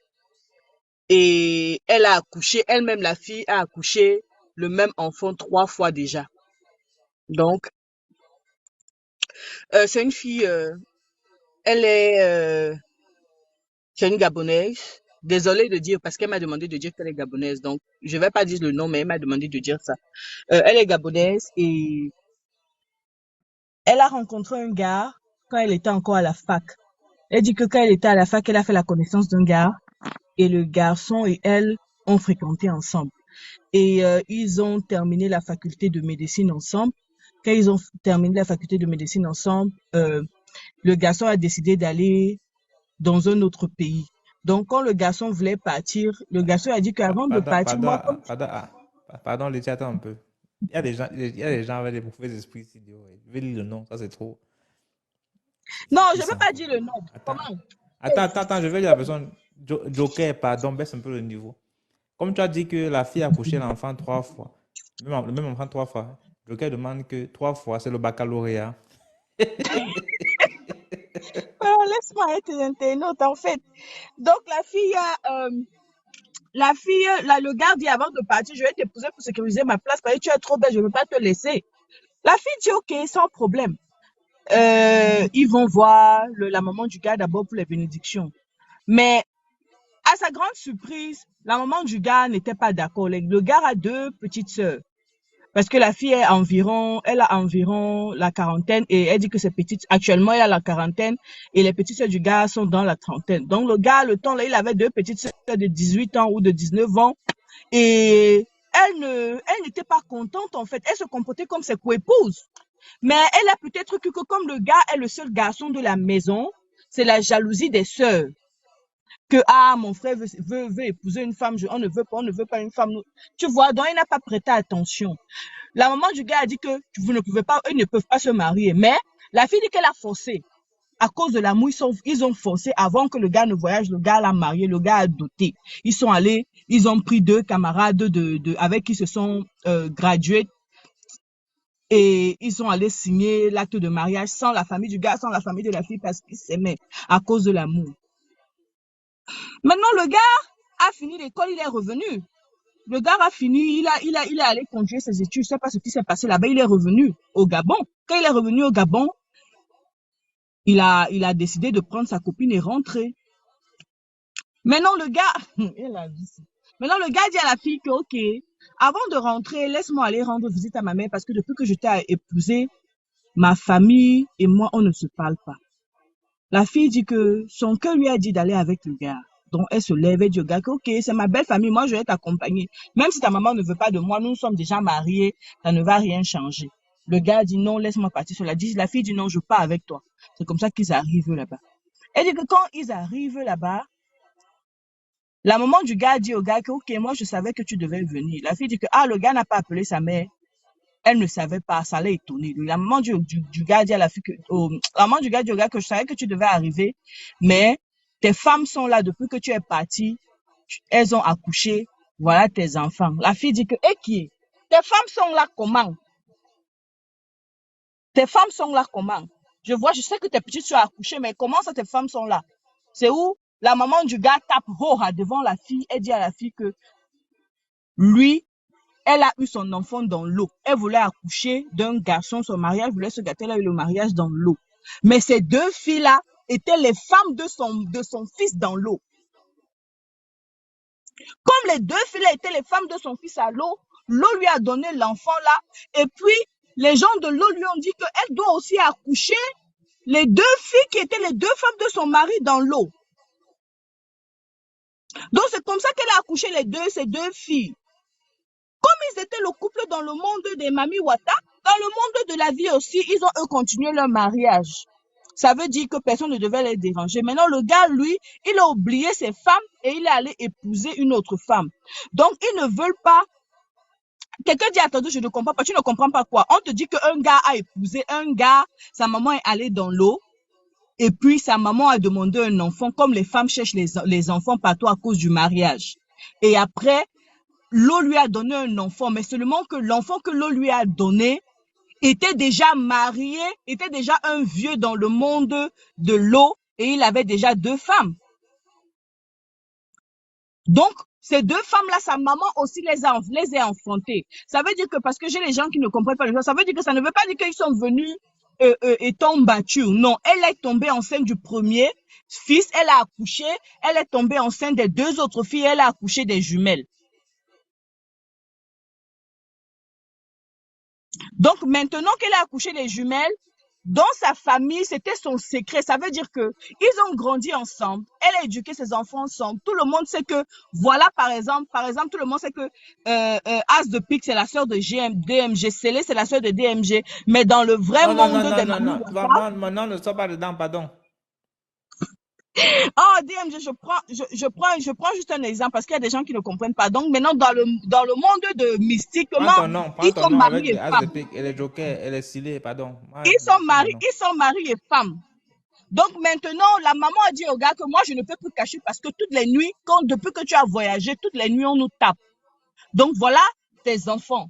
Et elle a accouché, elle-même, la fille a accouché le même enfant 3 fois déjà. Donc, c'est une fille, elle est, c'est une Gabonaise. Désolée de dire, parce qu'elle m'a demandé de dire qu'elle est Gabonaise. Donc, je vais pas dire le nom, mais elle m'a demandé de dire ça. Elle est Gabonaise et elle a rencontré un gars quand elle était encore à la fac. Elle dit que quand elle était à la fac, elle a fait la connaissance d'un gars et le garçon et elle ont fréquenté ensemble. Et ils ont terminé la faculté de médecine ensemble. Quand ils ont terminé la faculté de médecine ensemble, le garçon a décidé d'aller dans un autre pays. Donc, quand le garçon voulait partir, le garçon a dit qu'avant de Pardon, partir, moi, comme... pardon, Laetitia, attends un peu. Il y a des gens avec des mauvais esprits ici. Je vais lire le nom, ça c'est trop. Non, C'est je ne veux puissant. pas dire le nom. Attends, Comment? attends, je vais lire la personne. Joker, pardon, baisse un peu le niveau. Comme tu as dit que la fille a couché l'enfant 3 fois, le même enfant 3 fois, Joker demande que 3 fois, c'est le baccalauréat. Laisse-moi être internaute, en fait. Donc, le gars dit avant de partir, je vais t'épouser pour sécuriser ma place parce que tu es trop belle, je ne veux pas te laisser. La fille dit ok, sans problème. Ils vont voir la maman du gars d'abord pour les bénédictions. Mais à sa grande surprise, la maman du gars n'était pas d'accord. Le gars a 2 petites sœurs. Parce que la fille elle a environ la quarantaine et elle dit que ses petites, actuellement, elle a la quarantaine et les petites sœurs du gars sont dans la trentaine. Donc, le gars, le temps là, il avait 2 petites sœurs de 18 ans ou de 19 ans et elle n'était pas contente, en fait. Elle se comportait comme ses coépouses. Mais elle a peut-être cru que comme le gars est le seul garçon de la maison, c'est la jalousie des sœurs. Que, mon frère veut épouser une femme, on ne veut pas une femme. Tu vois, donc il n'a pas prêté attention. La maman du gars a dit que vous ne pouvez pas, eux ne peuvent pas se marier. Mais la fille dit qu'elle a forcé. À cause de l'amour, ils ont forcé avant que le gars ne voyage. Le gars l'a marié, le gars a doté. Ils sont allés, ils ont pris 2 camarades avec qui se sont gradués et ils sont allés signer l'acte de mariage sans la famille du gars, sans la famille de la fille parce qu'ils s'aimaient à cause de l'amour. Maintenant, le gars a fini l'école, il est revenu. Le gars a fini, il est allé conduire ses études. Je sais pas ce qui s'est passé là-bas. Il est revenu au Gabon. Quand il est revenu au Gabon, il a décidé de prendre sa copine et rentrer. Maintenant, le gars, maintenant, le gars dit à la fille que, ok, avant de rentrer, laisse-moi aller rendre visite à ma mère parce que depuis que je t'ai épousé, ma famille et moi, on ne se parle pas. La fille dit que son cœur lui a dit d'aller avec le gars. Donc, elle se lève et dit au gars que, ok, c'est ma belle famille, moi, je vais t'accompagner. Même si ta maman ne veut pas de moi, nous sommes déjà mariés, ça ne va rien changer. Le gars dit non, laisse-moi partir sur la fille dit non, je pars avec toi. C'est comme ça qu'ils arrivent là-bas. Elle dit que quand ils arrivent là-bas, la maman du gars dit au gars que, ok, moi, je savais que tu devais venir. La fille dit que, le gars n'a pas appelé sa mère. Elle ne savait pas, ça l'a étonnée. La maman du gars dit à la fille que, la maman du gars dit au gars que je savais que tu devais arriver, mais tes femmes sont là depuis que tu es parti, elles ont accouché, voilà tes enfants. La fille dit que, qui est? Tes femmes sont là comment? Tes femmes sont là comment? Je sais que tes petites soeurs accouchées, mais comment ça tes femmes sont là? C'est où? La maman du gars tape devant la fille et dit à la fille que lui, elle a eu son enfant dans l'eau. Elle voulait accoucher d'un garçon, son mariage voulait se gâter, elle a eu le mariage dans l'eau. Mais ces 2 filles-là étaient les femmes de son fils dans l'eau. Comme les 2 filles-là étaient les femmes de son fils à l'eau, l'eau lui a donné l'enfant là. Et puis, les gens de l'eau lui ont dit qu'elle doit aussi accoucher les 2 filles qui étaient les 2 femmes de son mari dans l'eau. Donc, c'est comme ça qu'elle a accouché ces 2 filles. Comme ils étaient le couple dans le monde des Mami Wata, dans le monde de la vie aussi, ils ont eux continué leur mariage. Ça veut dire que personne ne devait les déranger. Maintenant, le gars, lui, il a oublié ses femmes et il est allé épouser une autre femme. Donc, ils ne veulent pas. Quelqu'un dit, attendez, je ne comprends pas. Tu ne comprends pas quoi? On te dit qu'un gars a épousé un gars, sa maman est allée dans l'eau. Et puis, sa maman a demandé un enfant, comme les femmes cherchent les enfants partout à cause du mariage. Et après, l'eau lui a donné un enfant, mais seulement que l'enfant que l'eau lui a donné était déjà marié, était déjà un vieux dans le monde de l'eau et il avait déjà 2 femmes. Donc, ces 2 femmes-là, sa maman aussi les a enfantées. Ça veut dire que, parce que j'ai les gens qui ne comprennent pas les choses, ça veut dire que ça ne veut pas dire qu'ils sont venus étant battus. Non, elle est tombée enceinte du premier fils, elle a accouché, elle est tombée enceinte des 2 autres filles, elle a accouché des jumelles. Donc, maintenant qu'elle a accouché des jumelles, dans sa famille, c'était son secret. Ça veut dire que ils ont grandi ensemble. Elle a éduqué ses enfants ensemble. Tout le monde sait que, voilà, par exemple, tout le monde sait que As de Pique, c'est la sœur de DMG. Célé, c'est la sœur de DMG. Mais dans le vrai monde des Mami Wata, Maintenant, ne sois pas dedans, pardon. oh, DMG, je prends juste un exemple parce qu'il y a des gens qui ne comprennent pas. Donc, maintenant, dans le monde de mystiquement, ils sont maris et femmes. Elle est joker, elle est scellée, pardon. Ils sont maris et femmes. Donc maintenant, la maman a dit au gars que moi, je ne peux plus cacher parce que toutes les nuits, depuis que tu as voyagé, toutes les nuits, on nous tape. Donc voilà tes enfants.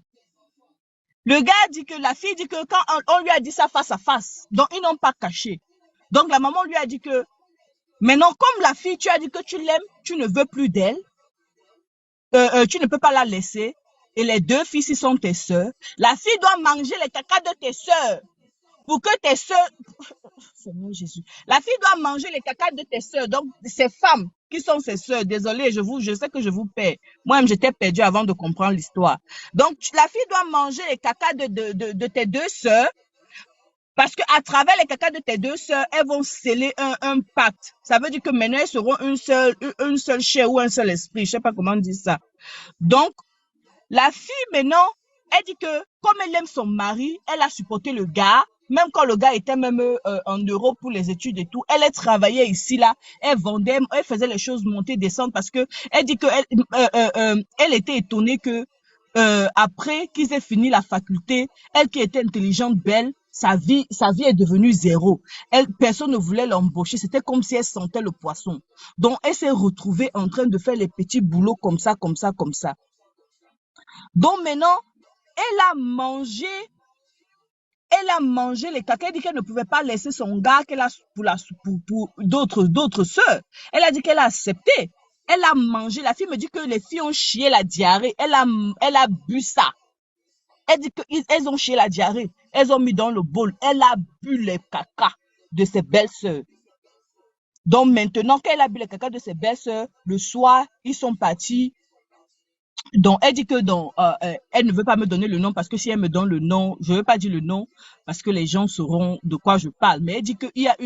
Le gars dit que, la fille dit que quand on lui a dit ça face à face, donc ils n'ont pas caché. Donc la maman lui a dit que, maintenant, comme la fille, tu as dit que tu l'aimes, tu ne veux plus d'elle, tu ne peux pas la laisser. Et les 2 filles, si sont tes sœurs, la fille doit manger les caca de tes sœurs. Pour que tes sœurs, Seigneur Jésus, la fille doit manger les caca de tes sœurs. Donc, ces femmes qui sont ses sœurs, désolé, je sais que je vous perds. Moi-même, j'étais perdue avant de comprendre l'histoire. Donc, la fille doit manger les caca de tes 2 sœurs. Parce que à travers les caca de tes 2 sœurs, elles vont sceller un pacte. Ça veut dire que maintenant, elles seront une seule chair ou un seul esprit. Je sais pas comment dire ça. Donc, la fille, maintenant, elle dit que, comme elle aime son mari, elle a supporté le gars, même quand le gars était même en Europe pour les études et tout. Elle travaillait ici, là. Elle vendait, elle faisait les choses monter, descendre parce que elle dit que elle était étonnée que, après qu'ils aient fini la faculté, elle qui était intelligente, belle, sa vie est devenue zéro. Personne ne voulait l'embaucher. C'était comme si elle sentait le poisson. Donc, elle s'est retrouvée en train de faire les petits boulots comme ça. Donc maintenant, elle a mangé les caca. Elle dit qu'elle ne pouvait pas laisser son gars qu'elle a pour d'autres sœurs. Elle a dit qu'elle a accepté. Elle a mangé. La fille me dit que les filles ont chié la diarrhée. Elle a bu ça. Elle dit qu'elles ont chié la diarrhée. Elles ont mis dans le bol. Elle a bu les caca de ses belles-sœurs. Donc maintenant qu'elle a bu les caca de ses belles-sœurs, le soir, ils sont partis. Donc, elle dit que elle ne veut pas me donner le nom parce que si elle me donne le nom, je ne veux pas dire le nom parce que les gens sauront de quoi je parle. Mais elle dit qu'il y a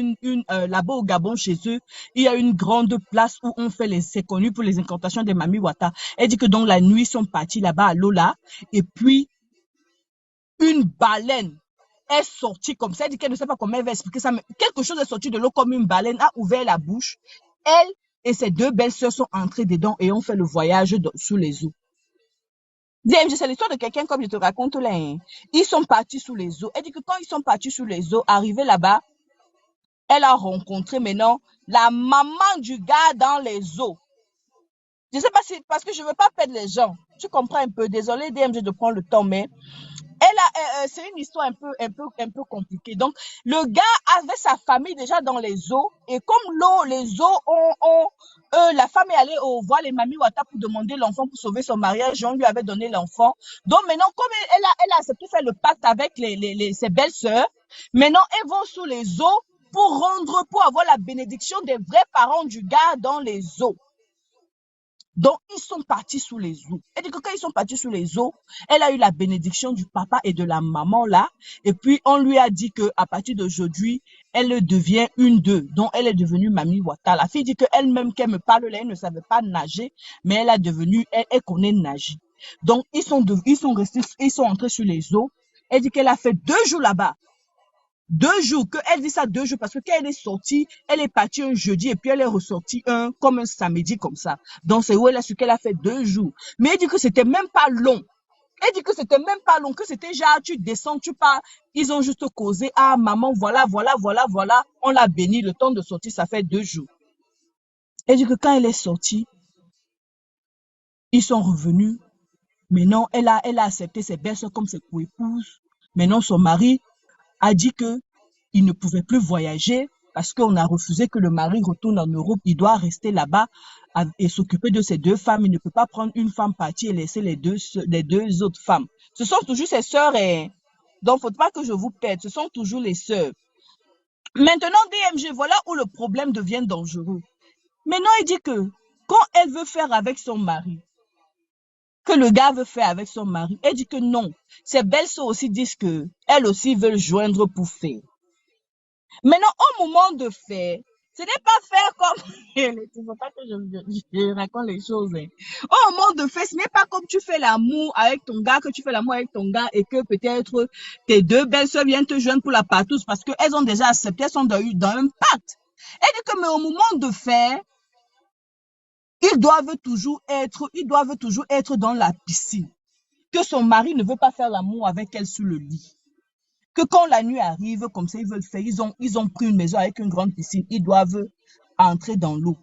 là-bas au Gabon, chez eux, il y a une grande place où on fait c'est connu pour les incantations des Mami Wata. Elle dit que dans la nuit, ils sont partis là-bas à Lola et puis une baleine est sortie comme ça. Elle dit qu'elle ne sait pas comment elle va expliquer ça, mais quelque chose est sorti de l'eau comme une baleine, a ouvert la bouche. Elle et ses 2 belles-sœurs sont entrées dedans et ont fait le voyage sous les eaux. DMG, c'est l'histoire de quelqu'un comme je te raconte là. Hein. Ils sont partis sous les eaux. Elle dit que quand ils sont partis sous les eaux, arrivés là-bas, elle a rencontré maintenant la maman du gars dans les eaux. Je ne sais pas si, parce que je ne veux pas perdre les gens. Tu comprends un peu. Désolé DMG de prendre le temps, mais c'est une histoire un peu compliquée. Donc, le gars avait sa famille déjà dans les eaux et comme les eaux la femme est allée voir les Mami Wata pour demander l'enfant pour sauver son mariage. On lui avait donné l'enfant. Donc maintenant, comme elle a accepté faire le pacte avec ses belles-sœurs, maintenant elles vont sous les eaux pour avoir la bénédiction des vrais parents du gars dans les eaux. Donc, ils sont partis sous les eaux. Elle dit que quand ils sont partis sous les eaux, elle a eu la bénédiction du papa et de la maman là. Et puis, on lui a dit qu'à partir d'aujourd'hui, elle devient une d'eux. Donc, elle est devenue Mami Wata. La fille dit qu'elle-même, qu'elle me parle là, elle ne savait pas nager, mais elle connaît nager. Donc, ils sont entrés sur les eaux. Elle dit qu'elle a fait 2 jours là-bas. 2 jours, elle dit ça 2 jours, parce que quand elle est sortie, elle est partie un jeudi et puis elle est ressortie comme un samedi comme ça. Donc c'est où elle a su qu'elle a fait 2 jours. Mais elle dit que c'était même pas long. Elle dit que c'était même pas long, que c'était genre, tu descends, tu pars. Ils ont juste causé, ah maman, voilà. On l'a béni, le temps de sortir, ça fait 2 jours. Elle dit que quand elle est sortie, ils sont revenus. Maintenant, elle a accepté ses belles-sœurs comme ses co-épouses. Maintenant, son mari a dit que il ne pouvait plus voyager parce qu'on a refusé que le mari retourne en Europe. Il doit rester là-bas et s'occuper de ses 2 femmes. Il ne peut pas prendre une femme partie et laisser les deux autres femmes. Ce sont toujours ses sœurs. Donc, faut pas que je vous perde. Ce sont toujours les sœurs. Maintenant, DMG, voilà où le problème devient dangereux. Maintenant, il dit que quand elle veut faire avec son mari, que le gars veut faire avec son mari, elle dit que non. Ses belles-sœurs aussi disent que elles aussi veulent joindre pour faire. Maintenant, au moment de faire, ce n'est pas faire comme... Il ne faut pas que je raconte les choses. Au moment de faire, ce n'est pas comme tu fais l'amour avec ton gars, que tu fais l'amour avec ton gars et que peut-être tes 2 belles-sœurs viennent te joindre pour la partouze parce qu'elles ont déjà accepté, elles sont dans un pacte. Elle dit que mais au moment de faire, ils doivent toujours être dans la piscine. Que son mari ne veut pas faire l'amour avec elle sur le lit. Que quand la nuit arrive, comme ça, ils veulent faire, ils ont pris une maison avec une grande piscine, ils doivent entrer dans l'eau.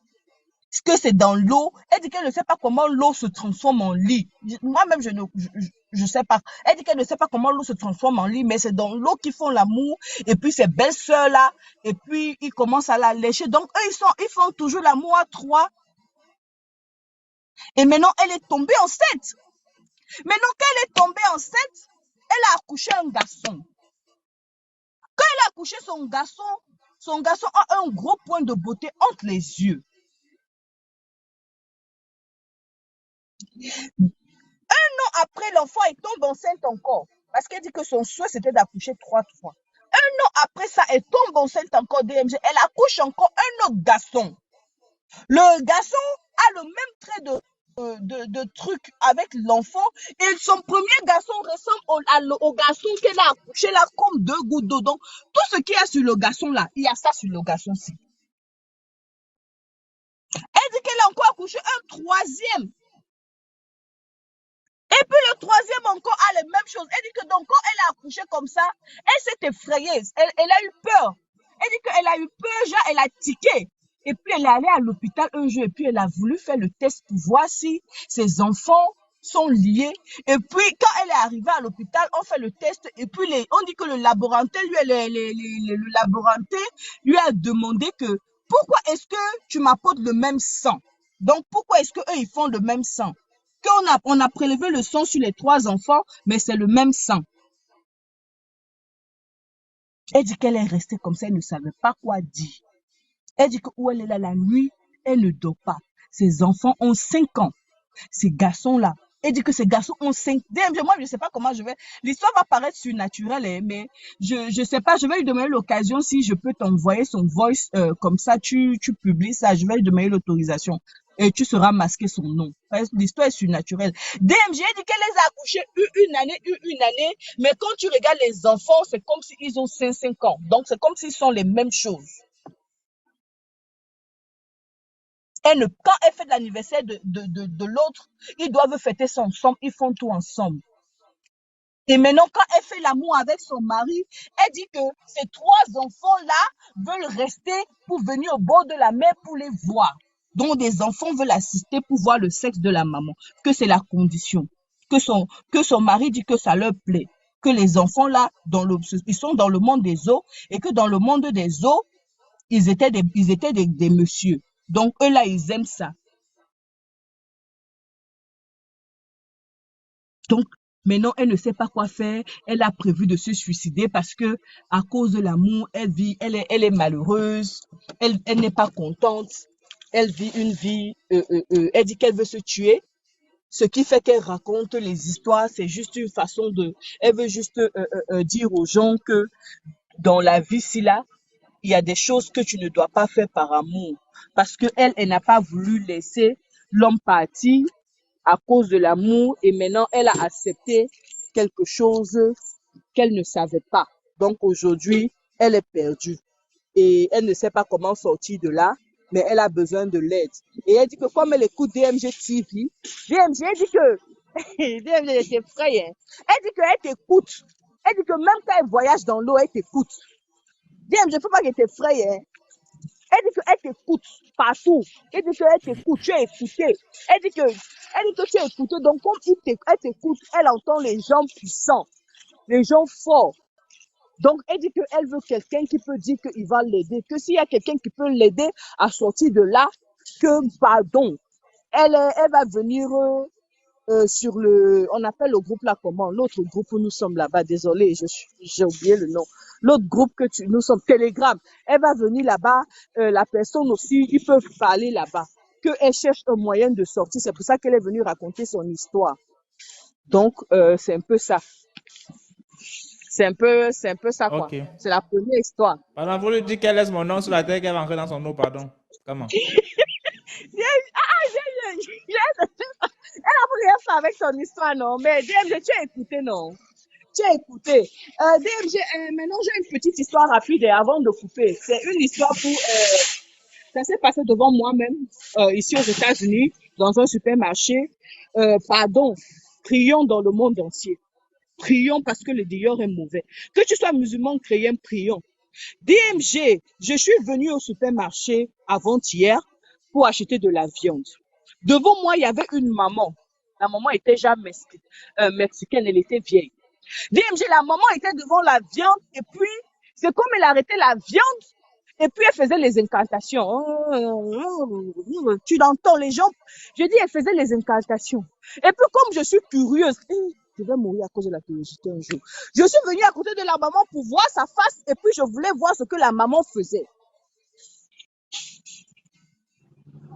Ce que c'est dans l'eau, elle dit qu'elle ne sait pas comment l'eau se transforme en lit. Moi-même, je sais pas. Elle dit qu'elle ne sait pas comment l'eau se transforme en lit, mais c'est dans l'eau qu'ils font l'amour, et puis ces belles-sœurs-là, et puis ils commencent à la lécher. Donc, eux, ils font toujours l'amour à 3. Et maintenant, elle est tombée enceinte. Maintenant qu'elle est tombée enceinte, elle a accouché un garçon. Quand elle a accouché son garçon a un gros point de beauté entre les yeux. Un an après, l'enfant elle tombe enceinte encore. Parce qu'elle dit que son souhait, c'était d'accoucher 3 fois. Un an après ça, elle tombe enceinte encore DMG. Elle accouche encore un autre garçon. Le garçon a le même trait de truc avec l'enfant. Et son premier garçon ressemble au garçon qu'elle a accouché là comme 2 gouttes d'eau. Donc, tout ce qu'il y a sur le garçon là, il y a ça sur le garçon-ci. Elle dit qu'elle a encore accouché un 3e. Et puis le 3e encore a les mêmes choses. Elle dit que donc quand elle a accouché comme ça, elle s'est effrayée. Elle a eu peur. Elle dit qu'elle a eu peur, genre elle a tiqué. Et puis elle est allée à l'hôpital un jour et puis elle a voulu faire le test pour voir si ses enfants sont liés. Et puis quand elle est arrivée à l'hôpital, on fait le test et puis on dit que le laborantin, le laborantin lui a demandé que pourquoi est-ce que tu m'apportes le même sang? Donc pourquoi est-ce qu'eux ils font le même sang? On a prélevé le sang sur les 3 enfants, mais c'est le même sang. Elle dit qu'elle est restée comme ça, elle ne savait pas quoi dire. Elle dit que où elle est là la nuit, elle ne dort pas. Ses enfants ont 5 ans. Ces garçons-là, elle dit que ces garçons ont 5 ans. Moi, je ne sais pas comment je vais... L'histoire va paraître surnaturelle, mais je ne sais pas, je vais lui demander l'occasion si je peux t'envoyer son voice, comme ça, tu publies ça, je vais lui demander l'autorisation. Et tu seras masqué son nom. L'histoire est surnaturelle. DMG dit qu'elle les a accouchés une année, mais quand tu regardes les enfants, c'est comme s'ils ont 5 ans. Donc, c'est comme s'ils sont les mêmes choses. Quand elle fait l'anniversaire de l'autre, ils doivent fêter ça ensemble, ils font tout ensemble. Et maintenant, quand elle fait l'amour avec son mari, elle dit que ces 3 enfants-là veulent rester pour venir au bord de la mer pour les voir. Donc, des enfants veulent assister pour voir le sexe de la maman, que c'est la condition. Que son mari dit que ça leur plaît. Que les enfants-là, ils sont dans le monde des eaux et que dans le monde des eaux, ils étaient des messieurs. Donc, eux là, ils aiment ça. Donc, maintenant, elle ne sait pas quoi faire. Elle a prévu de se suicider parce que, à cause de l'amour, elle est malheureuse. Elle n'est pas contente. Elle vit une vie, elle dit qu'elle veut se tuer. Ce qui fait qu'elle raconte les histoires, c'est juste une façon elle veut juste dire aux gens que dans la vie, là, il y a des choses que tu ne dois pas faire par amour. Parce que elle n'a pas voulu laisser l'homme partir à cause de l'amour et maintenant elle a accepté quelque chose qu'elle ne savait pas. Donc aujourd'hui, elle est perdue et elle ne sait pas comment sortir de là, mais elle a besoin de l'aide. Et elle dit que comme elle écoute DMG TV, DMG dit que DMG est effrayée. Elle dit qu'elle t'écoute. Elle dit que même quand elle voyage dans l'eau, elle t'écoute. DMG, il ne faut pas qu'elle t'effraie. Elle dit qu'elle t'écoute partout. Elle dit qu'elle t'écoute, tu es écouté. Elle dit que tu es écouté. Donc, comme elle t'écoute, elle entend les gens puissants, les gens forts. Donc, elle dit qu'elle veut quelqu'un qui peut dire qu'il va l'aider, que s'il y a quelqu'un qui peut l'aider à sortir de là, pardon, elle va venir sur on appelle le groupe là comment? L'autre groupe où nous sommes là-bas, désolé, j'ai oublié le nom. L'autre groupe nous sommes, Telegram. Elle va venir là-bas, la personne aussi, ils peuvent parler là-bas. Qu'elle cherche un moyen de sortir. C'est pour ça qu'elle est venue raconter son histoire. Donc, c'est un peu ça. C'est un peu ça, quoi. Ok. C'est la première histoire. Pardon, vous lui dites qu'elle laisse mon nom sur la terre, qu'elle va entrer dans son eau, pardon. Comment? Elle n'a rien fait avec son histoire, non. Mais DMG, tu as écouté, non? Tu as écouté. DMG, maintenant, j'ai une petite histoire rapide avant de couper. C'est une histoire ça s'est passé devant moi-même, ici aux États-Unis, dans un supermarché. Prions dans le monde entier. Prions parce que le Dior est mauvais. Que tu sois musulman, chrétien, prions. DMG, je suis venue au supermarché avant-hier pour acheter de la viande. Devant moi, il y avait une maman. La maman était déjà mexicaine, elle était vieille. DMG, la maman était devant la viande et puis, c'est comme elle arrêtait la viande et puis elle faisait les incantations. Tu l'entends, les gens. Je dis, elle faisait les incantations. Et puis, comme je suis curieuse, je vais mourir à cause de la curiosité un jour. Je suis venue à côté de la maman pour voir sa face et puis je voulais voir ce que la maman faisait.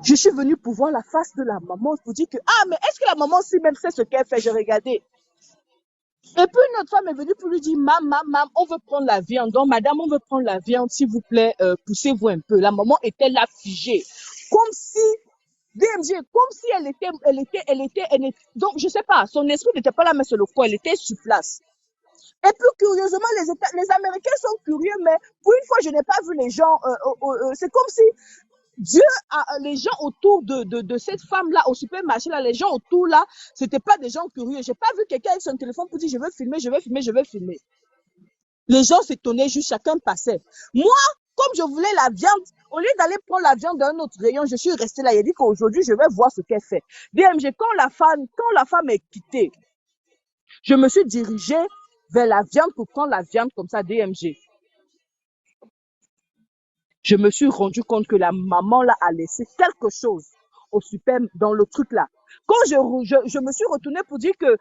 Je suis venue pour voir la face de la maman pour dire que, mais est-ce que la maman aussi même sait ce qu'elle fait? J'ai regardé. Et puis une autre femme est venue pour lui dire, maman, on veut prendre la viande. Donc, madame, on veut prendre la viande, s'il vous plaît, poussez-vous un peu. La maman était là figée. Comme si, DMG, comme si elle était, donc je sais pas, son esprit n'était pas là, mais sur le corps, elle était sur place. Et puis, curieusement, les Américains sont curieux, mais pour une fois, je n'ai pas vu les gens, c'est comme si Dieu les gens autour de cette femme-là, au supermarché, là, les gens autour, là, c'était pas des gens curieux. J'ai pas vu quelqu'un avec son téléphone pour dire, je veux filmer, je veux filmer, je veux filmer. Les gens s'étonnaient juste, chacun passait. Moi, comme je voulais la viande, au lieu d'aller prendre la viande d'un autre rayon, je suis restée là. Il a dit qu'aujourd'hui, je vais voir ce qu'elle fait. DMG, quand la femme est quittée, je me suis dirigée vers la viande pour prendre la viande comme ça, DMG. Je me suis rendu compte que la maman là a laissé quelque chose au super dans le truc là. Quand je me suis retournée pour dire que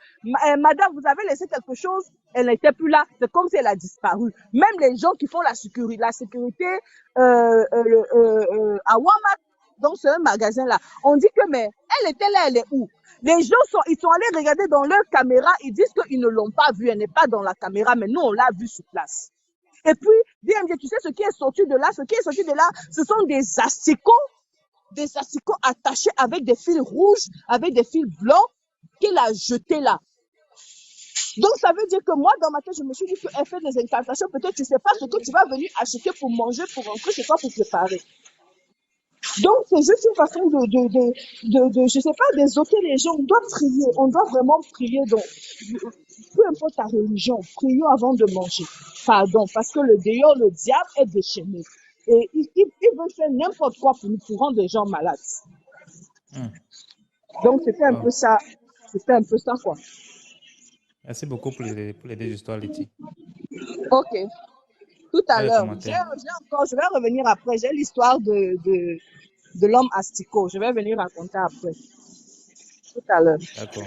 madame, vous avez laissé quelque chose, elle n'était plus là. C'est comme si elle a disparu. Même les gens qui font la sécurité à Walmart, dans ce magasin là, on dit que mais elle était là, elle est où? Les gens ils sont allés regarder dans leur caméra, ils disent qu'ils ne l'ont pas vue, elle n'est pas dans la caméra, mais nous on l'a vue sur place. Et puis, DMG, tu sais ce qui est sorti de là? Ce qui est sorti de là, ce sont des asticots attachés avec des fils rouges, avec des fils blancs, qu'elle a jetés là. Donc, ça veut dire que moi, dans ma tête, je me suis dit qu'elle fait des incantations. Peut-être tu ne sais pas ce que tu vas venir acheter pour manger, pour rentrer chez toi, pour préparer. Donc, c'est juste une façon je sais pas, d'exhorter les gens. On doit prier, on doit vraiment prier. Donc, peu importe ta religion, prions avant de manger. Pardon, parce que le diable est déchaîné. Et il veut faire n'importe quoi pour rendre les gens malades. Donc, c'était un peu ça. C'était un peu ça, quoi. Merci beaucoup pour les deux histoires, Letty. Ok. Tout à l'heure. Je vais revenir après. J'ai l'histoire de l'homme asticot. Je vais venir raconter après. Tout à l'heure. D'accord.